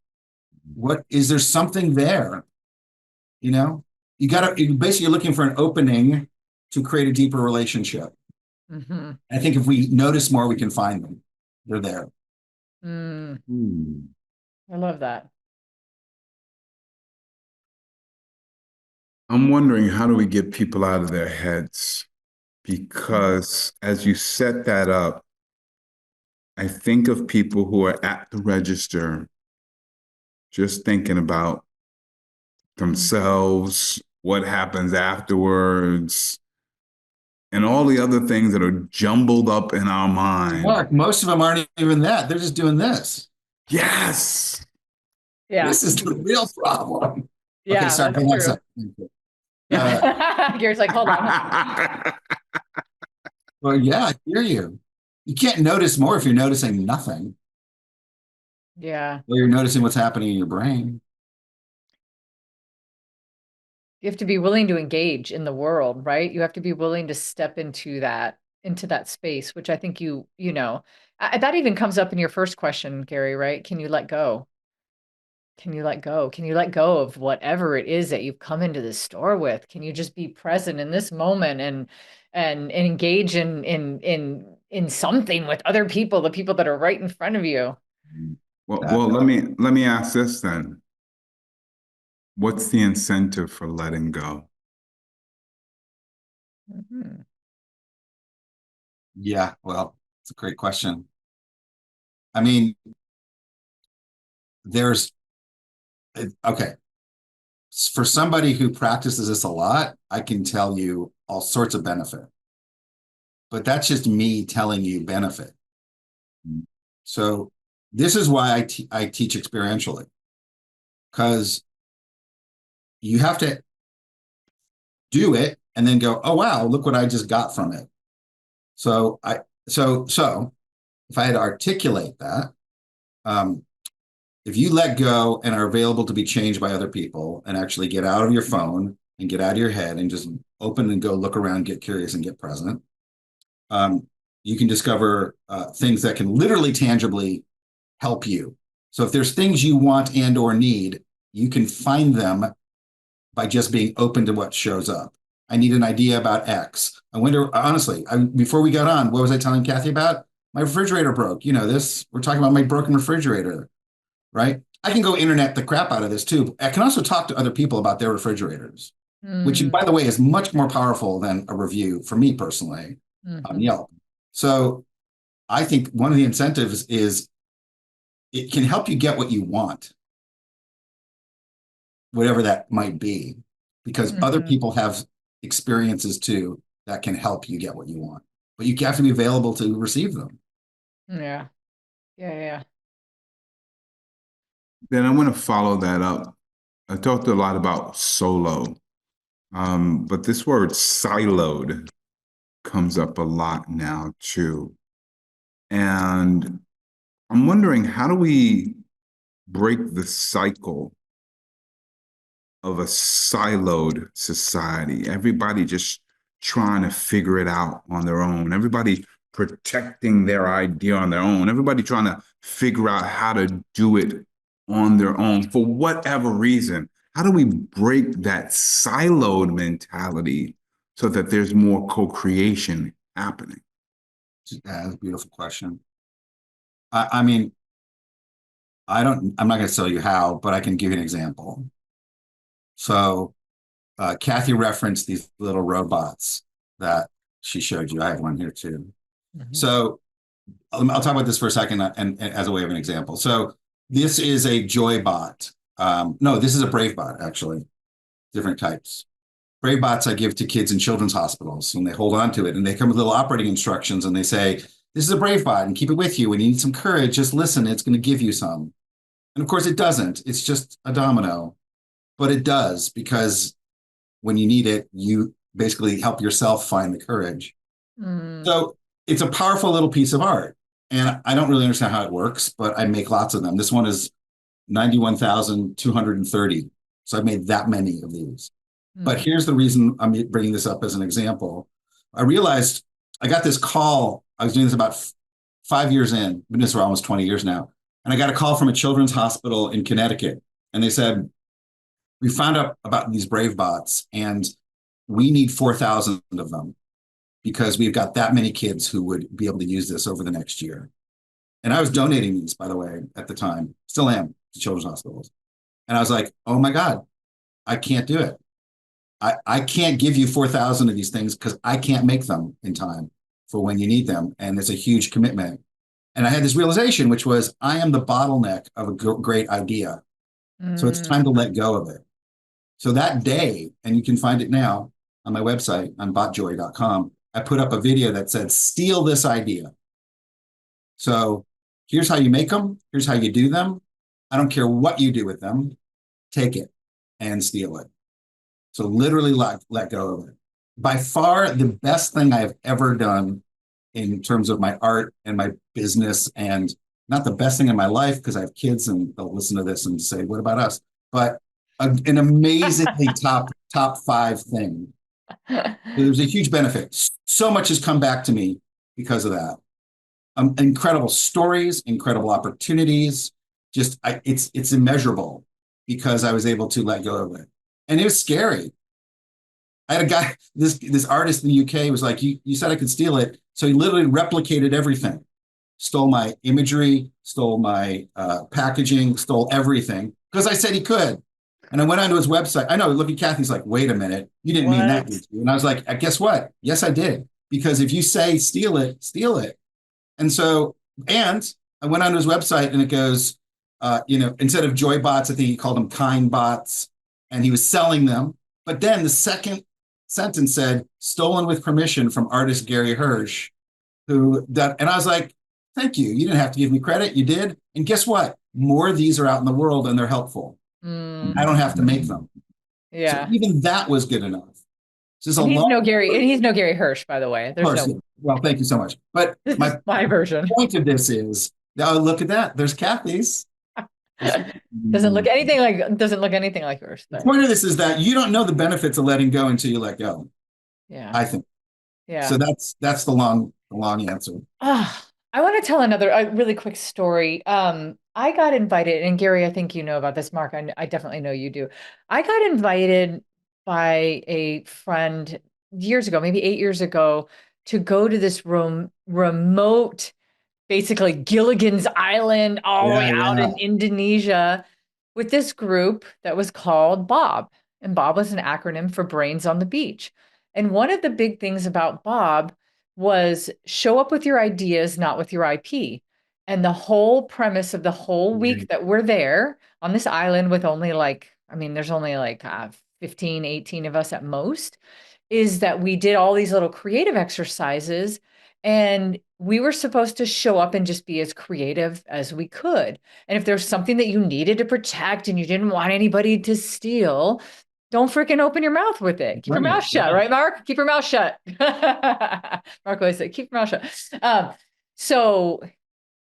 What is there something there? You know, you're basically looking for an opening to create a deeper relationship. I think if we notice more, we can find them. They're there. I love that. I'm wondering, how do we get people out of their heads? Because as you set that up, I think of people who are at the register just thinking about themselves, what happens afterwards, and all the other things that are jumbled up in our mind. Mark, most of them aren't even that. They're just doing this. Yes. Yeah. This is the real problem. Yeah. Okay, sorry. Hold on a second. Gary's like, hold on. Well, yeah, I hear you. You can't notice more if you're noticing nothing. Yeah. Or you're noticing what's happening in your brain. You have to be willing to engage in the world, right? You have to be willing to step into that space, which I think you know, that even comes up in your first question, Gary, right? Can you let go? Can you let go? Can you let go of whatever it is that you've come into this store with? Can you just be present in this moment and engage in something with other people, the people that are right in front of you? Well, let me ask this then. What's the incentive for letting go? Yeah, well, it's a great question. I mean, okay. For somebody who practices this a lot, I can tell you all sorts of benefit. But that's just me telling you benefit. So this is why I teach experientially. Because you have to do it and then go, oh, wow, look what I just got from it. So if I had to articulate that, if you let go and are available to be changed by other people and actually get out of your phone and get out of your head and just open and go look around, get curious and get present, you can discover things that can literally tangibly help you. So if there's things you want and or need, you can find them by just being open to what shows up. I need an idea about X. I wonder, honestly, before we got on, what was I telling Cathey about? My refrigerator broke. You know this. We're talking about my broken refrigerator, right? I can go internet the crap out of this too. I can also talk to other people about their refrigerators, which, by the way, is much more powerful than a review for me personally on Yelp. So I think one of the incentives is it can help you get what you want, whatever that might be, because other people have experiences too that can help you get what you want, but you have to be available to receive them. Yeah. Yeah. Then I want to follow that up. I talked a lot about solo, but this word siloed comes up a lot now too. And I'm wondering, how do we break the cycle of a siloed society? Everybody just trying to figure it out on their own. Everybody protecting their idea on their own. Everybody trying to figure out how to do it on their own for whatever reason. How do we break that siloed mentality so that there's more co-creation happening? That's a beautiful question. I mean, I'm not going to tell you how, but I can give you an example. So Cathey referenced these little robots that she showed you. I have one here too. So I'll talk about this for a second and as a way of an example. So this is a Joy bot. No, this is a Brave bot, actually. Different types. Brave bots I give to kids in children's hospitals, and they hold on to it, and they come with little operating instructions, and they say, this is a Brave bot, and keep it with you. When you need some courage, just listen. It's going to give you some. And of course, it doesn't. It's just a domino. But it does, because when you need it, you basically help yourself find the courage. So it's a powerful little piece of art. And I don't really understand how it works, but I make lots of them. This one is 91,230. So I've made that many of these. But here's the reason I'm bringing this up as an example. I realized I got this call. I was doing this about 5 years in, been this for almost 20 years now. And I got a call from a children's hospital in Connecticut. And they said, we found out about these Brave bots, and we need 4,000 of them because we've got that many kids who would be able to use this over the next year. And I was donating these, by the way, at the time, still am, to children's hospitals. And I was like, oh my God, I can't do it. I can't give you 4,000 of these things because I can't make them in time for when you need them. And it's a huge commitment. And I had this realization, which was I am the bottleneck of a great idea. So it's time to let go of it. So that day, and you can find it now on my website on botjoy.com, I put up a video that said, steal this idea. So here's how you make them. Here's how you do them. I don't care what you do with them. Take it and steal it. So literally let go of it. By far, the best thing I've ever done in terms of my art and my business, and not the best thing in my life because I have kids and they'll listen to this and say, what about us? But an amazingly top 5 thing. There's a huge benefit. So much has come back to me because of that. Incredible stories, incredible opportunities. It's immeasurable because I was able to let go of it. And it was scary. I had a guy, this artist in the UK was like, you said I could steal it. So he literally replicated everything. Stole my imagery, stole my packaging, stole everything because I said he could. And I went onto his website. I know, look at Cathey's like, wait a minute, you didn't mean that, did you? And I was like, guess what? Yes, I did. Because if you say steal it, steal it. And so, and I went onto his website and it goes, instead of joy bots, I think he called them kind bots, and he was selling them. But then the second sentence said, stolen with permission from artist Gary Hirsch, and I was like, thank you. You didn't have to give me credit. You did. And guess what? More of these are out in the world and they're helpful. I don't have to make them. Yeah. So even that was good enough. He's no Gary Hirsch, by the way. Well, thank you so much. But my version. Point of this is, now look at that. There's Cathey's. Doesn't look anything like yours. The point of this is that you don't know the benefits of letting go until you let go. Yeah. I think. Yeah. So that's the long answer. I want to tell a really quick story. I got invited, and Gary, I think you know about this, Mark. I definitely know you do. I got invited by a friend years ago, maybe 8 years ago, to go to this remote, basically Gilligan's Island, all the way out in Indonesia, with this group that was called Bob. And Bob was an acronym for Brains on the Beach. And one of the big things about Bob was show up with your ideas, not with your IP. And the whole premise of the whole week that we're there on this island with only like, I mean, there's only like 15, 18 of us at most, is that we did all these little creative exercises and we were supposed to show up and just be as creative as we could. And if there's something that you needed to protect and you didn't want anybody to steal, don't freaking open your mouth with it. Keep your mouth shut, right, Mark? Keep your mouth shut. Mark always said, keep your mouth shut. So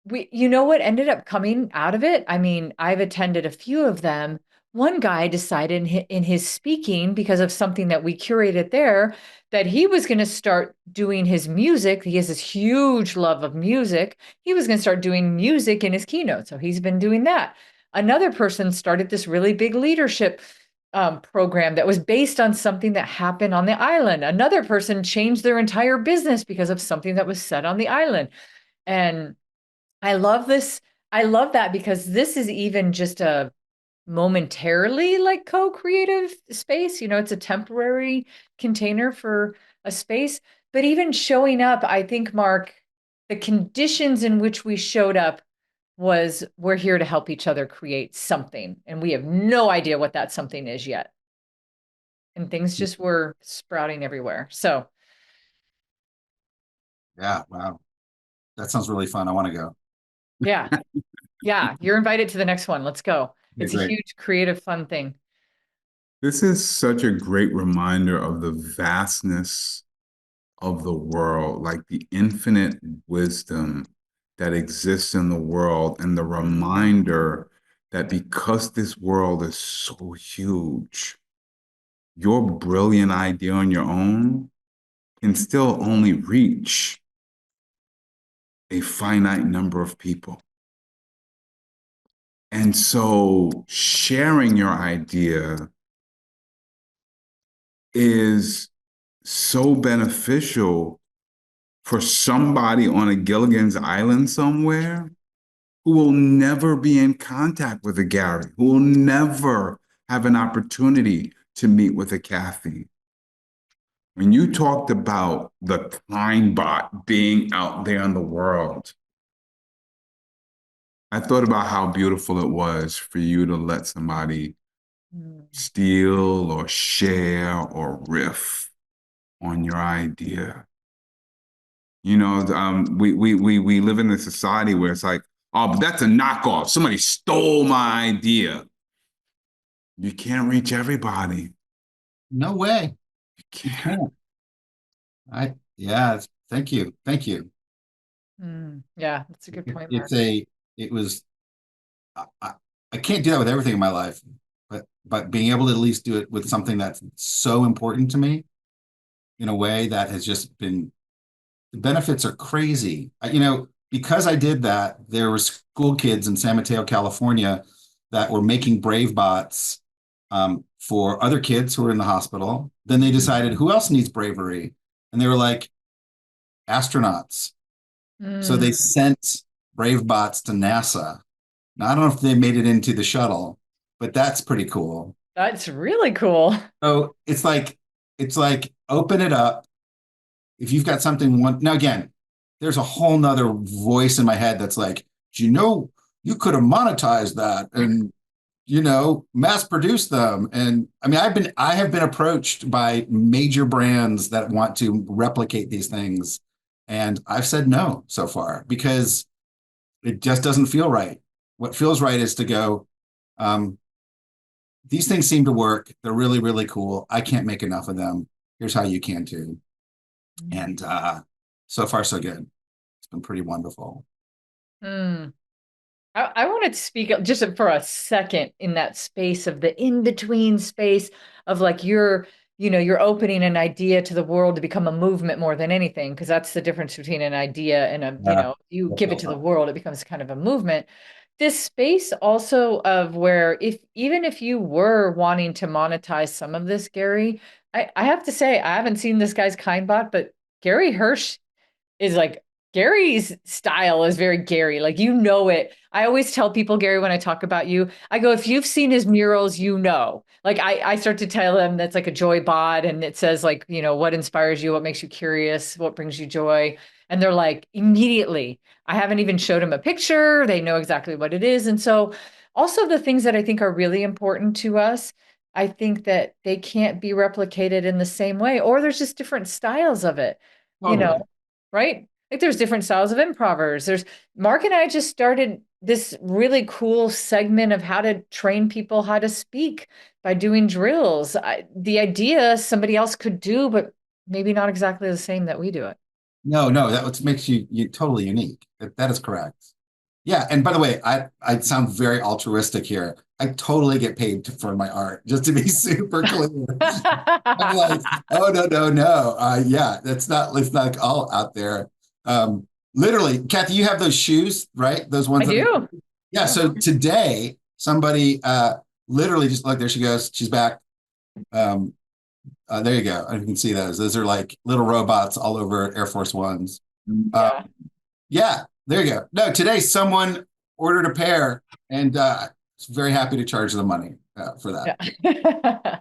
you know what ended up coming out of it? I mean, I've attended a few of them. One guy decided in his speaking, because of something that we curated there, that he was going to start doing his music. He has this huge love of music. He was going to start doing music in his keynote. So he's been doing that. Another person started this really big leadership program that was based on something that happened on the island. Another person changed their entire business because of something that was said on the island. And I love this. I love that because this is even just a momentarily like co-creative space. It's a temporary container for a space, but even showing up, I think, Mark, the conditions in which we showed up was we're here to help each other create something. And we have no idea what that something is yet. And things just were sprouting everywhere. So. Yeah. Wow. That sounds really fun. I want to go. Yeah. Yeah. You're invited to the next one. Let's go. Okay, It's great. a huge creative fun thing. This is such a great reminder of the vastness of the world, like the infinite wisdom that exists in the world, and the reminder that because this world is so huge, your brilliant idea on your own can still only reach a finite number of people. And so sharing your idea is so beneficial for somebody on a Gilligan's Island somewhere who will never be in contact with a Gary, who will never have an opportunity to meet with a Cathey. When you talked about the kind bot being out there in the world, I thought about how beautiful it was for you to let somebody steal or share or riff on your idea. We live in a society where it's like, oh, but that's a knockoff. Somebody stole my idea. You can't reach everybody. No way. You can't. Yeah. Thank you. Thank you. Yeah, that's a good point, Mark. It was, I can't do that with everything in my life, but being able to at least do it with something that's so important to me in a way that has just been, the benefits are crazy. Because I did that, there were school kids in San Mateo, California that were making Brave bots for other kids who were in the hospital. Then they decided who else needs bravery? And they were like, astronauts. So they sent Brave bots to NASA. Now, I don't know if they made it into the shuttle, but that's pretty cool. That's really cool. So it's like open it up. If you've got something now again, there's a whole nother voice in my head that's like, you could have monetized that and mass produced them. And I mean, I have been approached by major brands that want to replicate these things. And I've said no so far because it just doesn't feel right. What feels right is to go, these things seem to work. They're really, really cool. I can't make enough of them. Here's how you can too. And so far, so good. It's been pretty wonderful. I wanted to speak just for a second in that space of the in-between space of like you're opening an idea to the world to become a movement more than anything, because that's the difference between an idea and you give it to the world, it becomes kind of a movement. This space also of where even if you were wanting to monetize some of this, Gary, I have to say, I haven't seen this guy's KindBot, but Gary Hirsch is like Gary's style is very Gary, like, you know it. I always tell people, Gary, when I talk about you, I go, if you've seen his murals, you know. Like I start to tell them that's like a joy bod, and it says like, what inspires you, what makes you curious, what brings you joy. And they're like, immediately. I haven't even showed them a picture. They know exactly what it is. And so also the things that I think are really important to us, I think that they can't be replicated in the same way, or there's just different styles of it, Totally. right? Like there's different styles of improvers. There's Mark and I just started this really cool segment of how to train people how to speak by doing drills. The idea somebody else could do, but maybe not exactly the same that we do it. No, that what makes you totally unique. That is correct. Yeah, and by the way, I sound very altruistic here. I totally get paid for my art, just to be super clear. I'm like, oh no. Yeah, it's not all out there. Literally, Cathey, you have those shoes, right? Those ones I do. yeah. So today, somebody literally just look, there she goes. She's back. There you go. You can see those. Those are like little robots all over Air Force Ones. Yeah. Yeah, there you go. No, today someone ordered a pair, and very happy to charge the money for that. Yeah.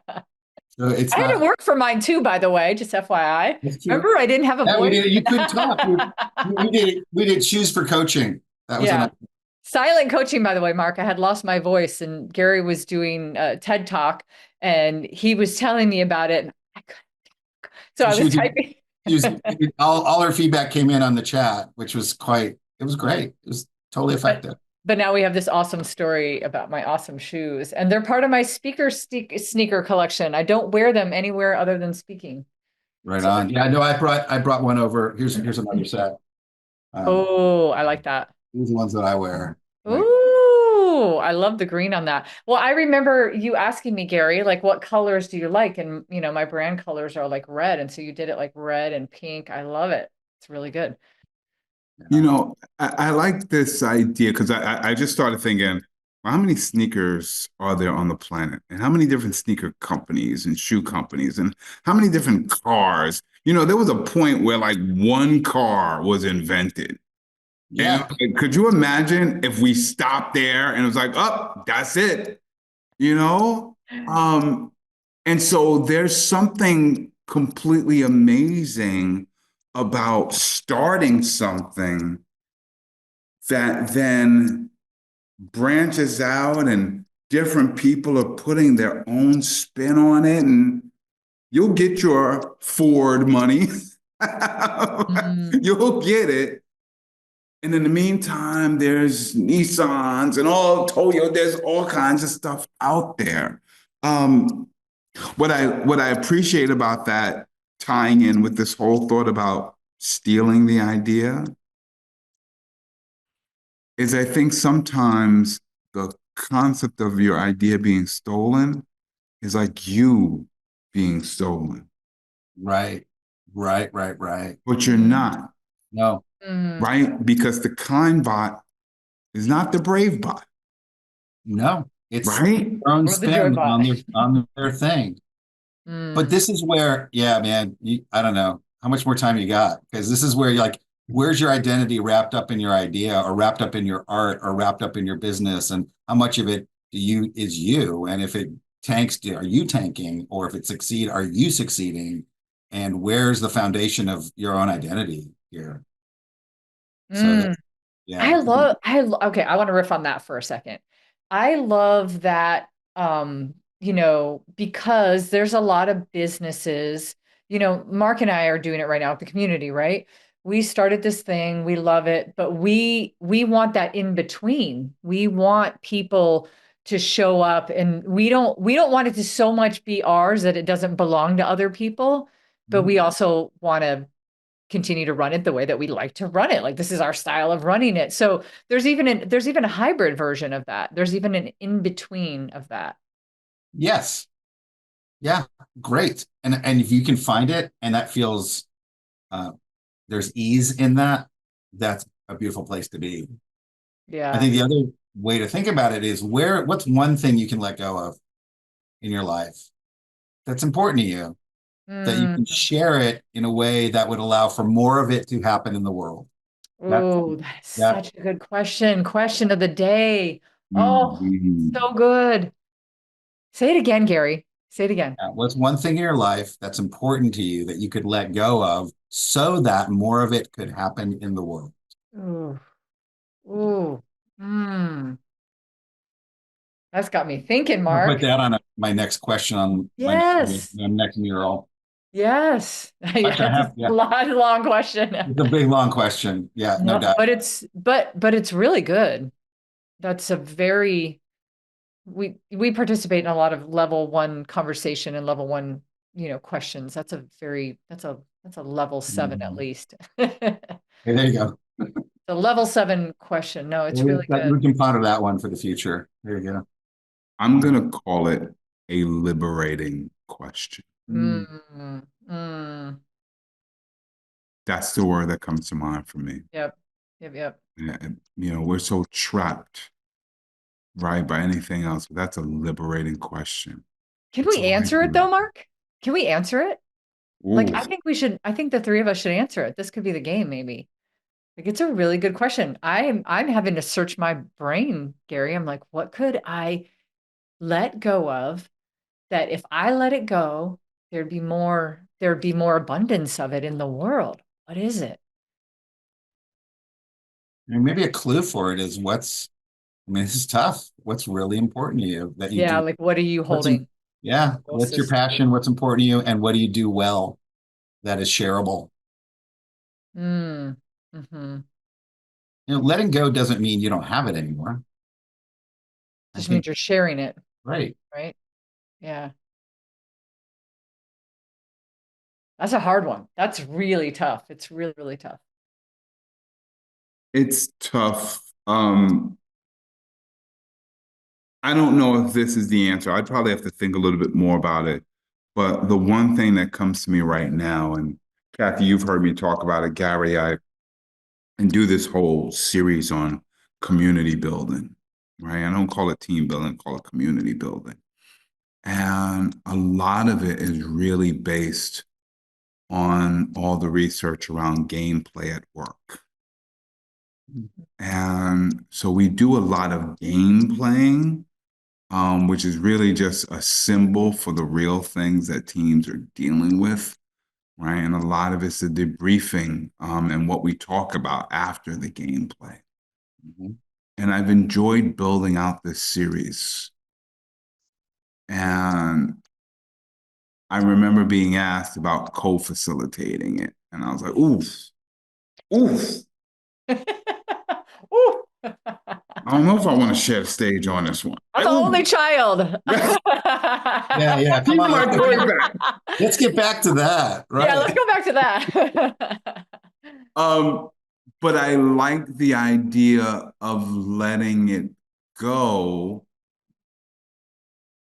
So it's I had to not. work for mine too, by the way, just FYI. Remember, I didn't have a Yeah, voice. you couldn't talk. We did shoes for coaching. That was Yeah. an. Silent coaching, by the way, Mark. I had lost my voice, and Gary was doing a TED Talk, and he was telling me about it. And I couldn't. So I was typing. She was all her feedback came in on the chat, which was it was great. It was totally effective. But now we have this awesome story about my awesome shoes, and they're part of my sneaker collection. I don't wear them anywhere other than speaking. Right on. Yeah, no, I brought one over. Here's another set. Oh, I like that. These are the ones that I wear. Ooh, I love the green on that. Well, I remember you asking me, Gary, like, what colors do you like? And, my brand colors are like red. And so you did it like red and pink. I love it. It's really good. I like this idea because I just started thinking, well, how many sneakers are there on the planet? And how many different sneaker companies and shoe companies? And how many different cars? There was a point where like one car was invented. Yeah. And could you imagine if we stopped there and it was like, oh, that's it? And so there's something completely amazing about starting something that then branches out and different people are putting their own spin on it, and you'll get your Ford money. You'll get it. And in the meantime, there's Nissans and all Toyota, there's all kinds of stuff out there. What I appreciate about that, tying in with this whole thought about stealing the idea, is I think sometimes the concept of your idea being stolen is like you being stolen. Right. But you're not. No. Right? Because the kind bot is not the brave bot. No. It's right? their own spin on their thing. But this is where, yeah, man, I don't know how much more time you got, because this is where you're like, where's your identity wrapped up in your idea, or wrapped up in your art, or wrapped up in your business, and how much of it is you? And if it tanks, are you tanking? Or if it succeeds, are you succeeding? And where's the foundation of your own identity here? So yeah. Okay, I want to riff on that for a second. I love that, because there's a lot of businesses, Mark and I are doing it right now with the community, right? We started this thing, we love it, but we want that in between. We want people to show up, and we don't want it to so much be ours that it doesn't belong to other people, but we also want to continue to run it the way that we like to run it. Like, this is our style of running it. So there's even a hybrid version of that. There's even an in between of that. Yes. Yeah. Great. And if you can find it, and that feels there's ease in that, that's a beautiful place to be. Yeah. I think the other way to think about it is what's one thing you can let go of in your life that's important to you, that you can share it in a way that would allow for more of it to happen in the world. That, Oh, that is that, such a good question. Question of the day. Oh, Mhm. so good. Say it again, Gary. Say it again. what's one thing in your life that's important to you that you could let go of so that more of it could happen in the world? Ooh, ooh, mm. That's got me thinking, I'll put Mark. that on my next question on Yes, my next mural. yes. Actually, I Yeah, it's have, a yeah, long question. it's a big, long question. Yeah, no No, doubt. but it's really good. That's a very we participate in a lot of level one conversation and level one, questions. That's a level 7 at Mhm. least. Okay, there you go. The level 7 question. No, it's We really good. we can ponder that one for the future. There you go. I'm gonna call it a liberating question. Mm, mm, That's the word that comes to mind for me. yep, yep. And, we're so trapped, right, by anything else. But that's a liberating question. Can It's we like, answer it though, Mark? Can we answer it? Like, ooh, I think the three of us should answer it. This could be the game, maybe. Like, it's a really good question. I'm having to search my brain, Gary. I'm like, what could I let go of that if I let it go, there'd be more abundance of it in the world. What is it? And maybe a clue for it is I mean, this is tough. What's really important to you that you Yeah, do? like what are you What's in, holding yeah, what's your closest? passion? What's important to you? And what do you do well that is shareable? Mm, mm-hmm. Letting go doesn't mean you don't have it anymore. I Just means think, you're sharing it, right. right? Yeah. That's a hard one. That's really tough. It's really, really tough. it's tough. I don't know if this is the answer. I'd probably have to think a little bit more about it. But the one thing that comes to me right now, and Cathey, you've heard me talk about it, Gary, I and do this whole series on community building, right? I don't call it team building, I call it community building. And a lot of it is really based on all the research around gameplay at work. And so we do a lot of game playing, which is really just a symbol for the real things that teams are dealing with, right? And a lot of it's the debriefing and what we talk about after the gameplay. Mhm. And I've enjoyed building out this series. And I remember being asked about co-facilitating it. And I was like, oof, oof. Ooh. I don't know if I want to share the stage on this one. I'm the Ooh. only child. Yeah, yeah. Come Keep on, my toy back. let's get back to that. Yeah, let's Right. go back to that. Um, but I like the idea of letting it go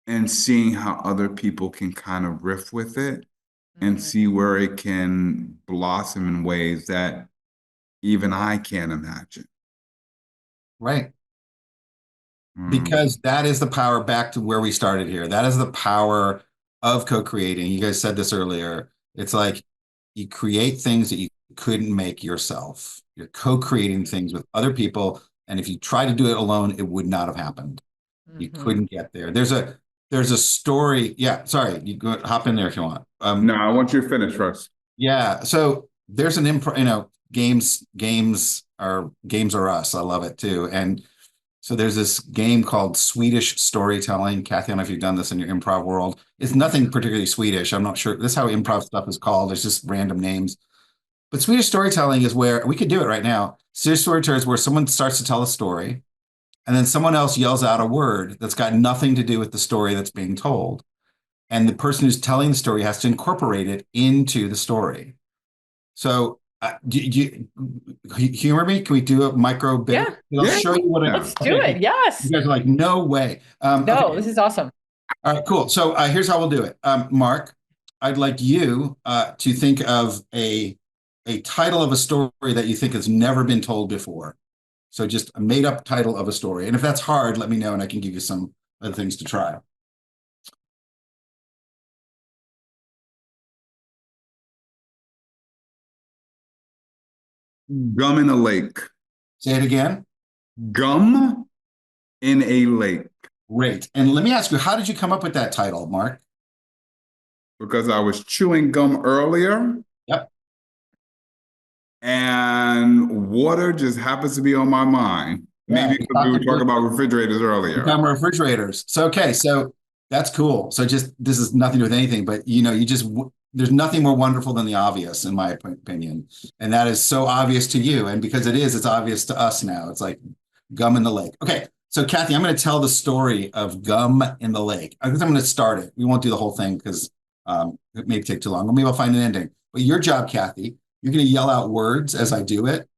and seeing how other people can kind of riff with it and Mhm. see where it can blossom in ways that even I can't imagine. Right. Um, Because that is the power back to where we started here. That is the power of co-creating. You guys said this earlier. It's like you create things that you couldn't make yourself. You're co-creating things with other people. And if you try to do it alone, it would not have happened. You Mhm. couldn't get there. There's a story. Yeah, sorry, you go hop in there if you want. no, I want you to finish first. Yeah, so there's an improv, games are us. I love it too. And so there's this game called Swedish storytelling. Cathey, I don't know if you've done this in your improv world. It's nothing particularly Swedish. I'm not sure. This is how improv stuff is called. It's just random names. But Swedish storytelling is where we could do it right now. Swedish storytelling is where someone starts to tell a story, and then someone else yells out a word that's got nothing to do with the story that's being told. And the person who's telling the story has to incorporate it into the story. So, humor me? Can we do a micro bit of Yeah, it? I'll Yeah. show you what it. Yeah. let's do Okay, it. you Yes. guys are like, no way. No, Okay, this is awesome. all right, cool. So here's how we'll do it. Mark, I'd like you to think of a title of a story that you think has never been told before. So just a made up title of a story. And if that's hard, let me know and I can give you some other things to try. Gum in a lake. Say it again. Gum in a lake. Great. And let me ask you, how did you come up with that title, Mark? Because I was chewing gum earlier. Yep. And water just happens to be on my mind. Yeah, Maybe because we were talking about refrigerators earlier. Become refrigerators. So, okay. So that's cool. So just, this is nothing to do with anything, but you know, there's nothing more wonderful than the obvious, in my opinion. And that is so obvious to you. And because it is, it's obvious to us now. It's like gum in the lake. Okay. So Cathey, I'm going to tell the story of gum in the lake. I guess I'm going to start it. We won't do the whole thing because it may take too long. Or maybe I'll find an ending. But your job, Cathey, you're going to yell out words as I do it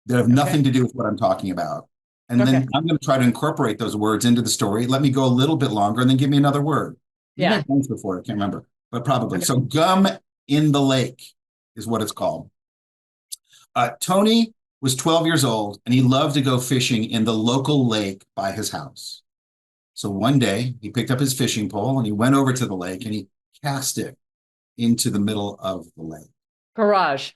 that have nothing to do with what I'm talking about. And then I'm going to try to incorporate those words into the story. Let me go a little bit longer and then give me another word. You had once before, I can't remember, but probably. So gum in the lake is what it's called. Tony was 12 years old and he loved to go fishing in the local lake by his house. So one day he picked up his fishing pole and he went over to the lake and he cast it into the middle of the lake. Garage.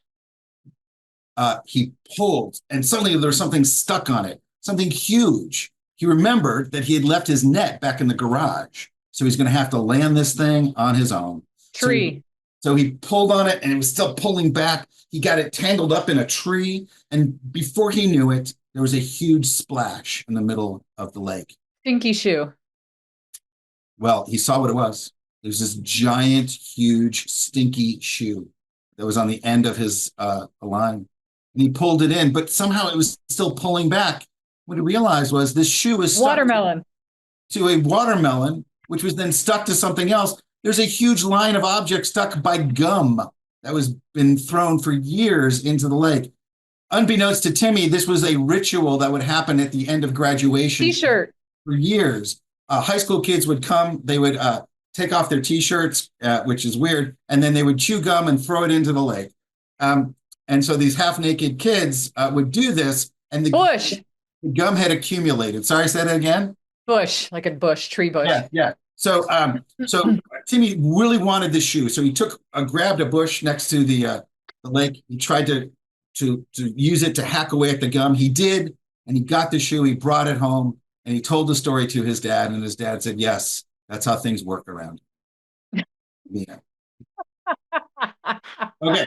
He pulled and suddenly there was something stuck on it, something huge. He remembered that he had left his net back in the garage. So he's going to have to land this thing on his own. Tree. So he pulled on it and it was still pulling back. He got it tangled up in a tree. And before he knew it, there was a huge splash in the middle of the lake. Stinky shoe. Well, he saw what it was. It was this giant, huge, stinky shoe that was on the end of his line. And he pulled it in, but somehow it was still pulling back. What he realized was this shoe was stuck watermelon to a watermelon, which was then stuck to something else. There's a huge line of objects stuck by gum that was been thrown for years into the lake. Unbeknownst to Timmy, this was a ritual that would happen at the end of graduation. T-shirt. For years. High school kids would come, they would take off their T-shirts, which is weird, and then they would chew gum and throw it into the lake. And so these half-naked kids would do this, and the gum had accumulated. Sorry, say that again? Bush, like a bush, tree bush. Yeah. So Timmy really wanted the shoe, so he grabbed a bush next to the lake. He tried to use it to hack away at the gum. He did, and he got the shoe. He brought it home, and he told the story to his dad, and his dad said, "Yes, that's how things work around." Yeah. Okay.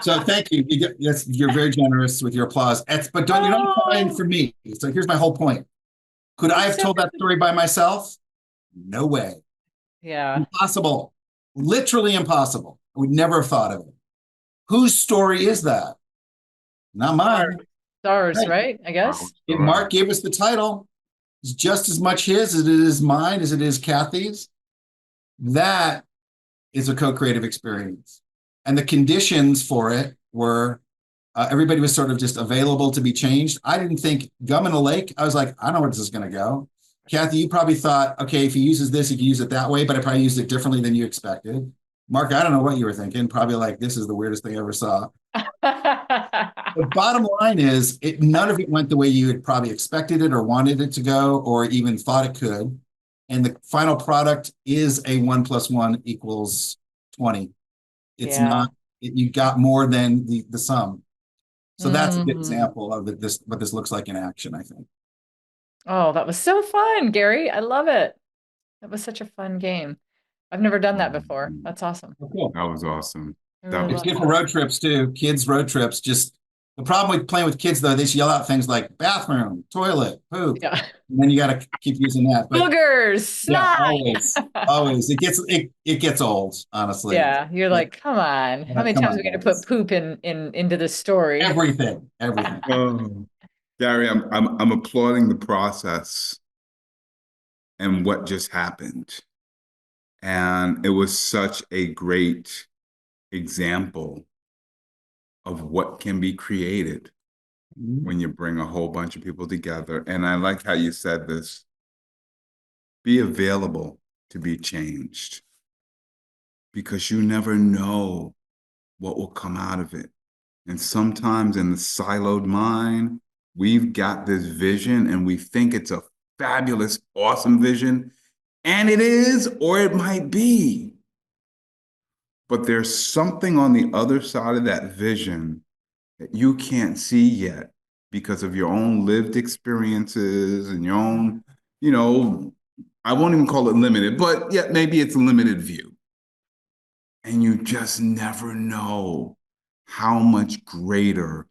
So thank you. You're very generous with your applause. But you're not applying for me. So here's my whole point. Could I have told that story by myself? No way. Yeah. Impossible. Literally impossible. I would never have thought of it. Whose story is that? Not mine. Ours, right? I guess. If Mark gave us the title, it's just as much his as it is mine, as it is Cathey's. That is a co-creative experience. And the conditions for it were everybody was sort of just available to be changed. I didn't think gum in a lake. I was like, I don't know where this is going to go. Cathey, you probably thought, okay, if he uses this, he can use it that way, but I probably used it differently than you expected. Mark, I don't know what you were thinking. Probably like, this is the weirdest thing I ever saw. The bottom line is, none of it went the way you had probably expected it or wanted it to go or even thought it could. And the final product is a 1 + 1 = 20. It's not, you got more than the sum. So that's a good example of what this looks like in action, I think. Oh, that was so fun, Gary. I love it. That was such a fun game. I've never done that before. That's awesome. Oh, cool. That was awesome. It's good for road trips too. Kids' road trips. Just the problem with playing with kids, though, they just yell out things like bathroom, toilet, poop. Yeah. And then you got to keep using that. But, boogers. Yeah, always. It gets old, honestly. Yeah, you're like, come on. How many times are we going to put poop into the story? Everything. Oh, Gary, I'm applauding the process and what just happened. And it was such a great example of what can be created when you bring a whole bunch of people together. And I like how you said this, be available to be changed, because you never know what will come out of it. And sometimes in the siloed mind, we've got this vision and we think it's a fabulous, awesome vision. And it is, or it might be. But there's something on the other side of that vision that you can't see yet because of your own lived experiences and your own, I won't even call it limited, but yet maybe it's a limited view. And you just never know how much greater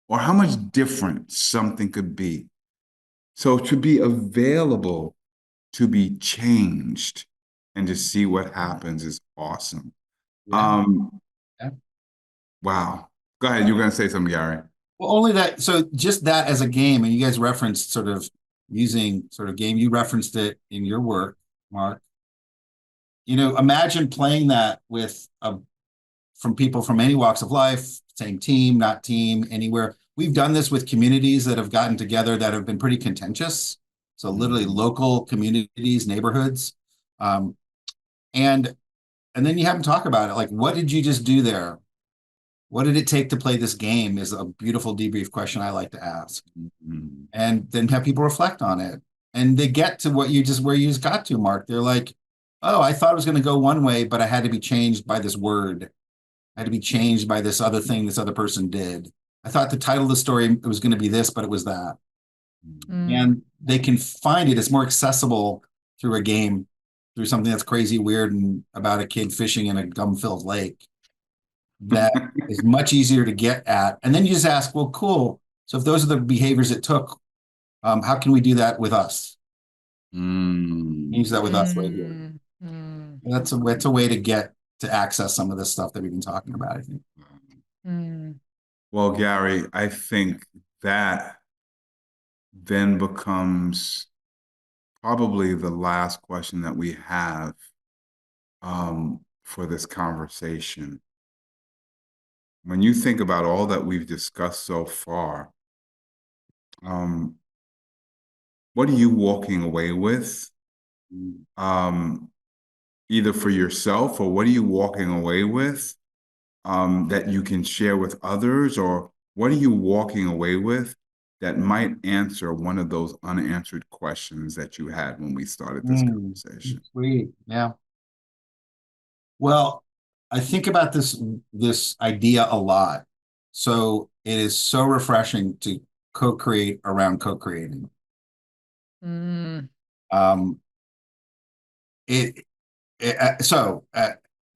or how much different something could be. So to be available to be changed and to see what happens is awesome. Yeah. Yeah. Wow. Go ahead. You were going to say something, Gary. Well, only that. So just that as a game, and you guys referenced sort of using sort of game. You referenced it in your work, Mark. Imagine playing that with from people from any walks of life, same team, not team, anywhere. We've done this with communities that have gotten together that have been pretty contentious. So literally local communities, neighborhoods. And then you have them talk about it. Like, what did you just do there? What did it take to play this game is a beautiful debrief question I like to ask. Mm-hmm. And then have people reflect on it. And they get to where you just got to, Mark. They're like, oh, I thought it was going to go one way, but I had to be changed by this word. I had to be changed by this other thing this other person did. I thought the title of the story, it was going to be this, but it was that. And they can find it. It's more accessible through a game, through something that's crazy, weird, and about a kid fishing in a gum-filled lake. That is much easier to get at. And then you just ask, well, cool. So if those are the behaviors it took, how can we do that with us? Use that with us right here. That's a way to get to access some of this stuff that we've been talking about, I think. Well, Gary, I think that then becomes probably the last question that we have for this conversation. When you think about all that we've discussed so far, what are you walking away with? Either for yourself, or what are you walking away with that you can share with others, or what are you walking away with that might answer one of those unanswered questions that you had when we started this conversation? Sweet. Yeah. Well, I think about this idea a lot. So it is so refreshing to co-create around co-creating.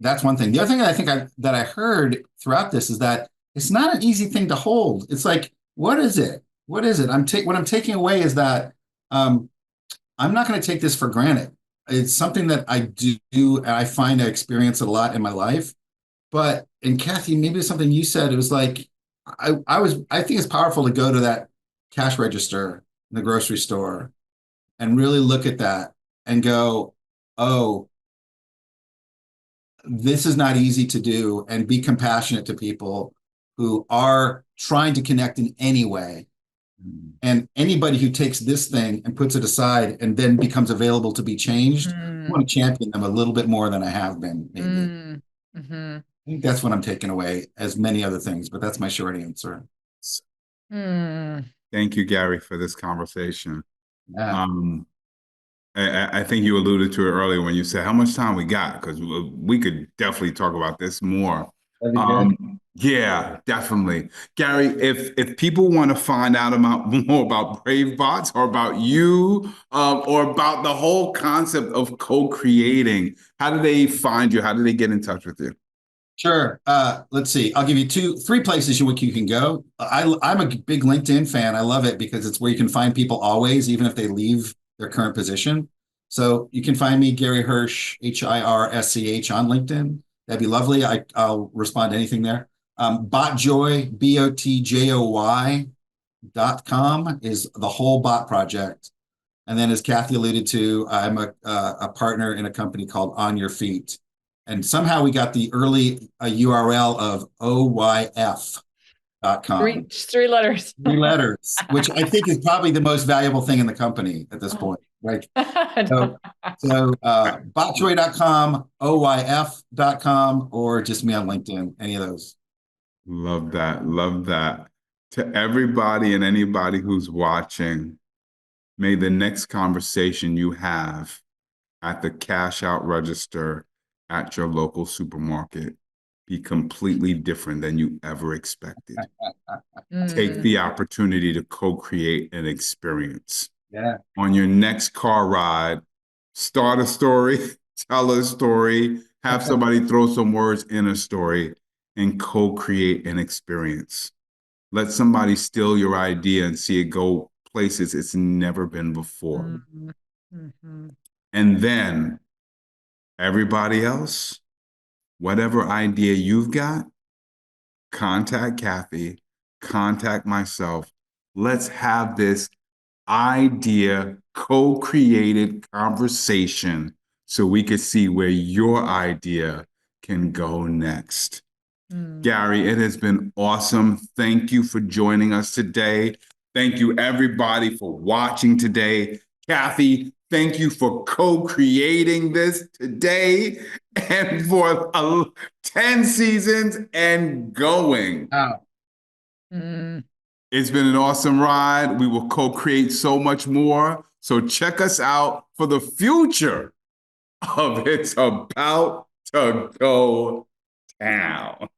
That's one thing. The other thing that I think that I heard throughout this is that it's not an easy thing to hold. It's like, what is it? What is it? What I'm taking away is that I'm not going to take this for granted. It's something that I do, and I find I experience it a lot in my life. But, and Cathey, maybe it's something you said. It was like, I think it's powerful to go to that cash register in the grocery store and really look at that and go, oh, this is not easy to do, and be compassionate to people who are trying to connect in any way. And anybody who takes this thing and puts it aside and then becomes available to be changed, I want to champion them a little bit more than I have been, maybe. I think that's what I'm taking away, as many other things, but that's my short answer. Thank you, Gary, for this conversation. Yeah. I think you alluded to it earlier when you said how much time we got, because we could definitely talk about this more. Yeah, definitely. Gary, if people want to find out more about Brave Bots, or about you, or about the whole concept of co-creating, how do they find you? How do they get in touch with you? Sure. Let's see. I'll give you three places you can go. I'm a big LinkedIn fan. I love it because it's where you can find people always, even if they leave their current position. So you can find me, Gary Hirsch, HIRSCH, on LinkedIn. That'd be lovely. I'll respond to anything there. BotJoy, BOTJOY.com is the whole bot project. And then, as Cathey alluded to, I'm a partner in a company called On Your Feet. And somehow we got the early URL of OYF.com. Three letters. 3 letters, which I think is probably the most valuable thing in the company at this point, right? So botjoy.com, OYF.com, or just me on LinkedIn, any of those. Love that. Love that. To everybody and anybody who's watching, may the next conversation you have at the cash out register at your local supermarket be completely different than you ever expected. Take Mm. the opportunity to co-create an experience. Yeah. On your next car ride, start a story, tell a story, have somebody throw some words in a story, and co-create an experience. Let somebody steal your idea and see it go places it's never been before. Mm-hmm. And then everybody else, whatever idea you've got, contact Cathey, contact myself. Let's have this idea co-created conversation so we can see where your idea can go next. Gary, it has been awesome. Thank you for joining us today. Thank you, everybody, for watching today. Cathey, thank you for co-creating this today and for 10 seasons and going. Wow. It's been an awesome ride. We will co-create so much more. So check us out for the future of It's About to Go Down.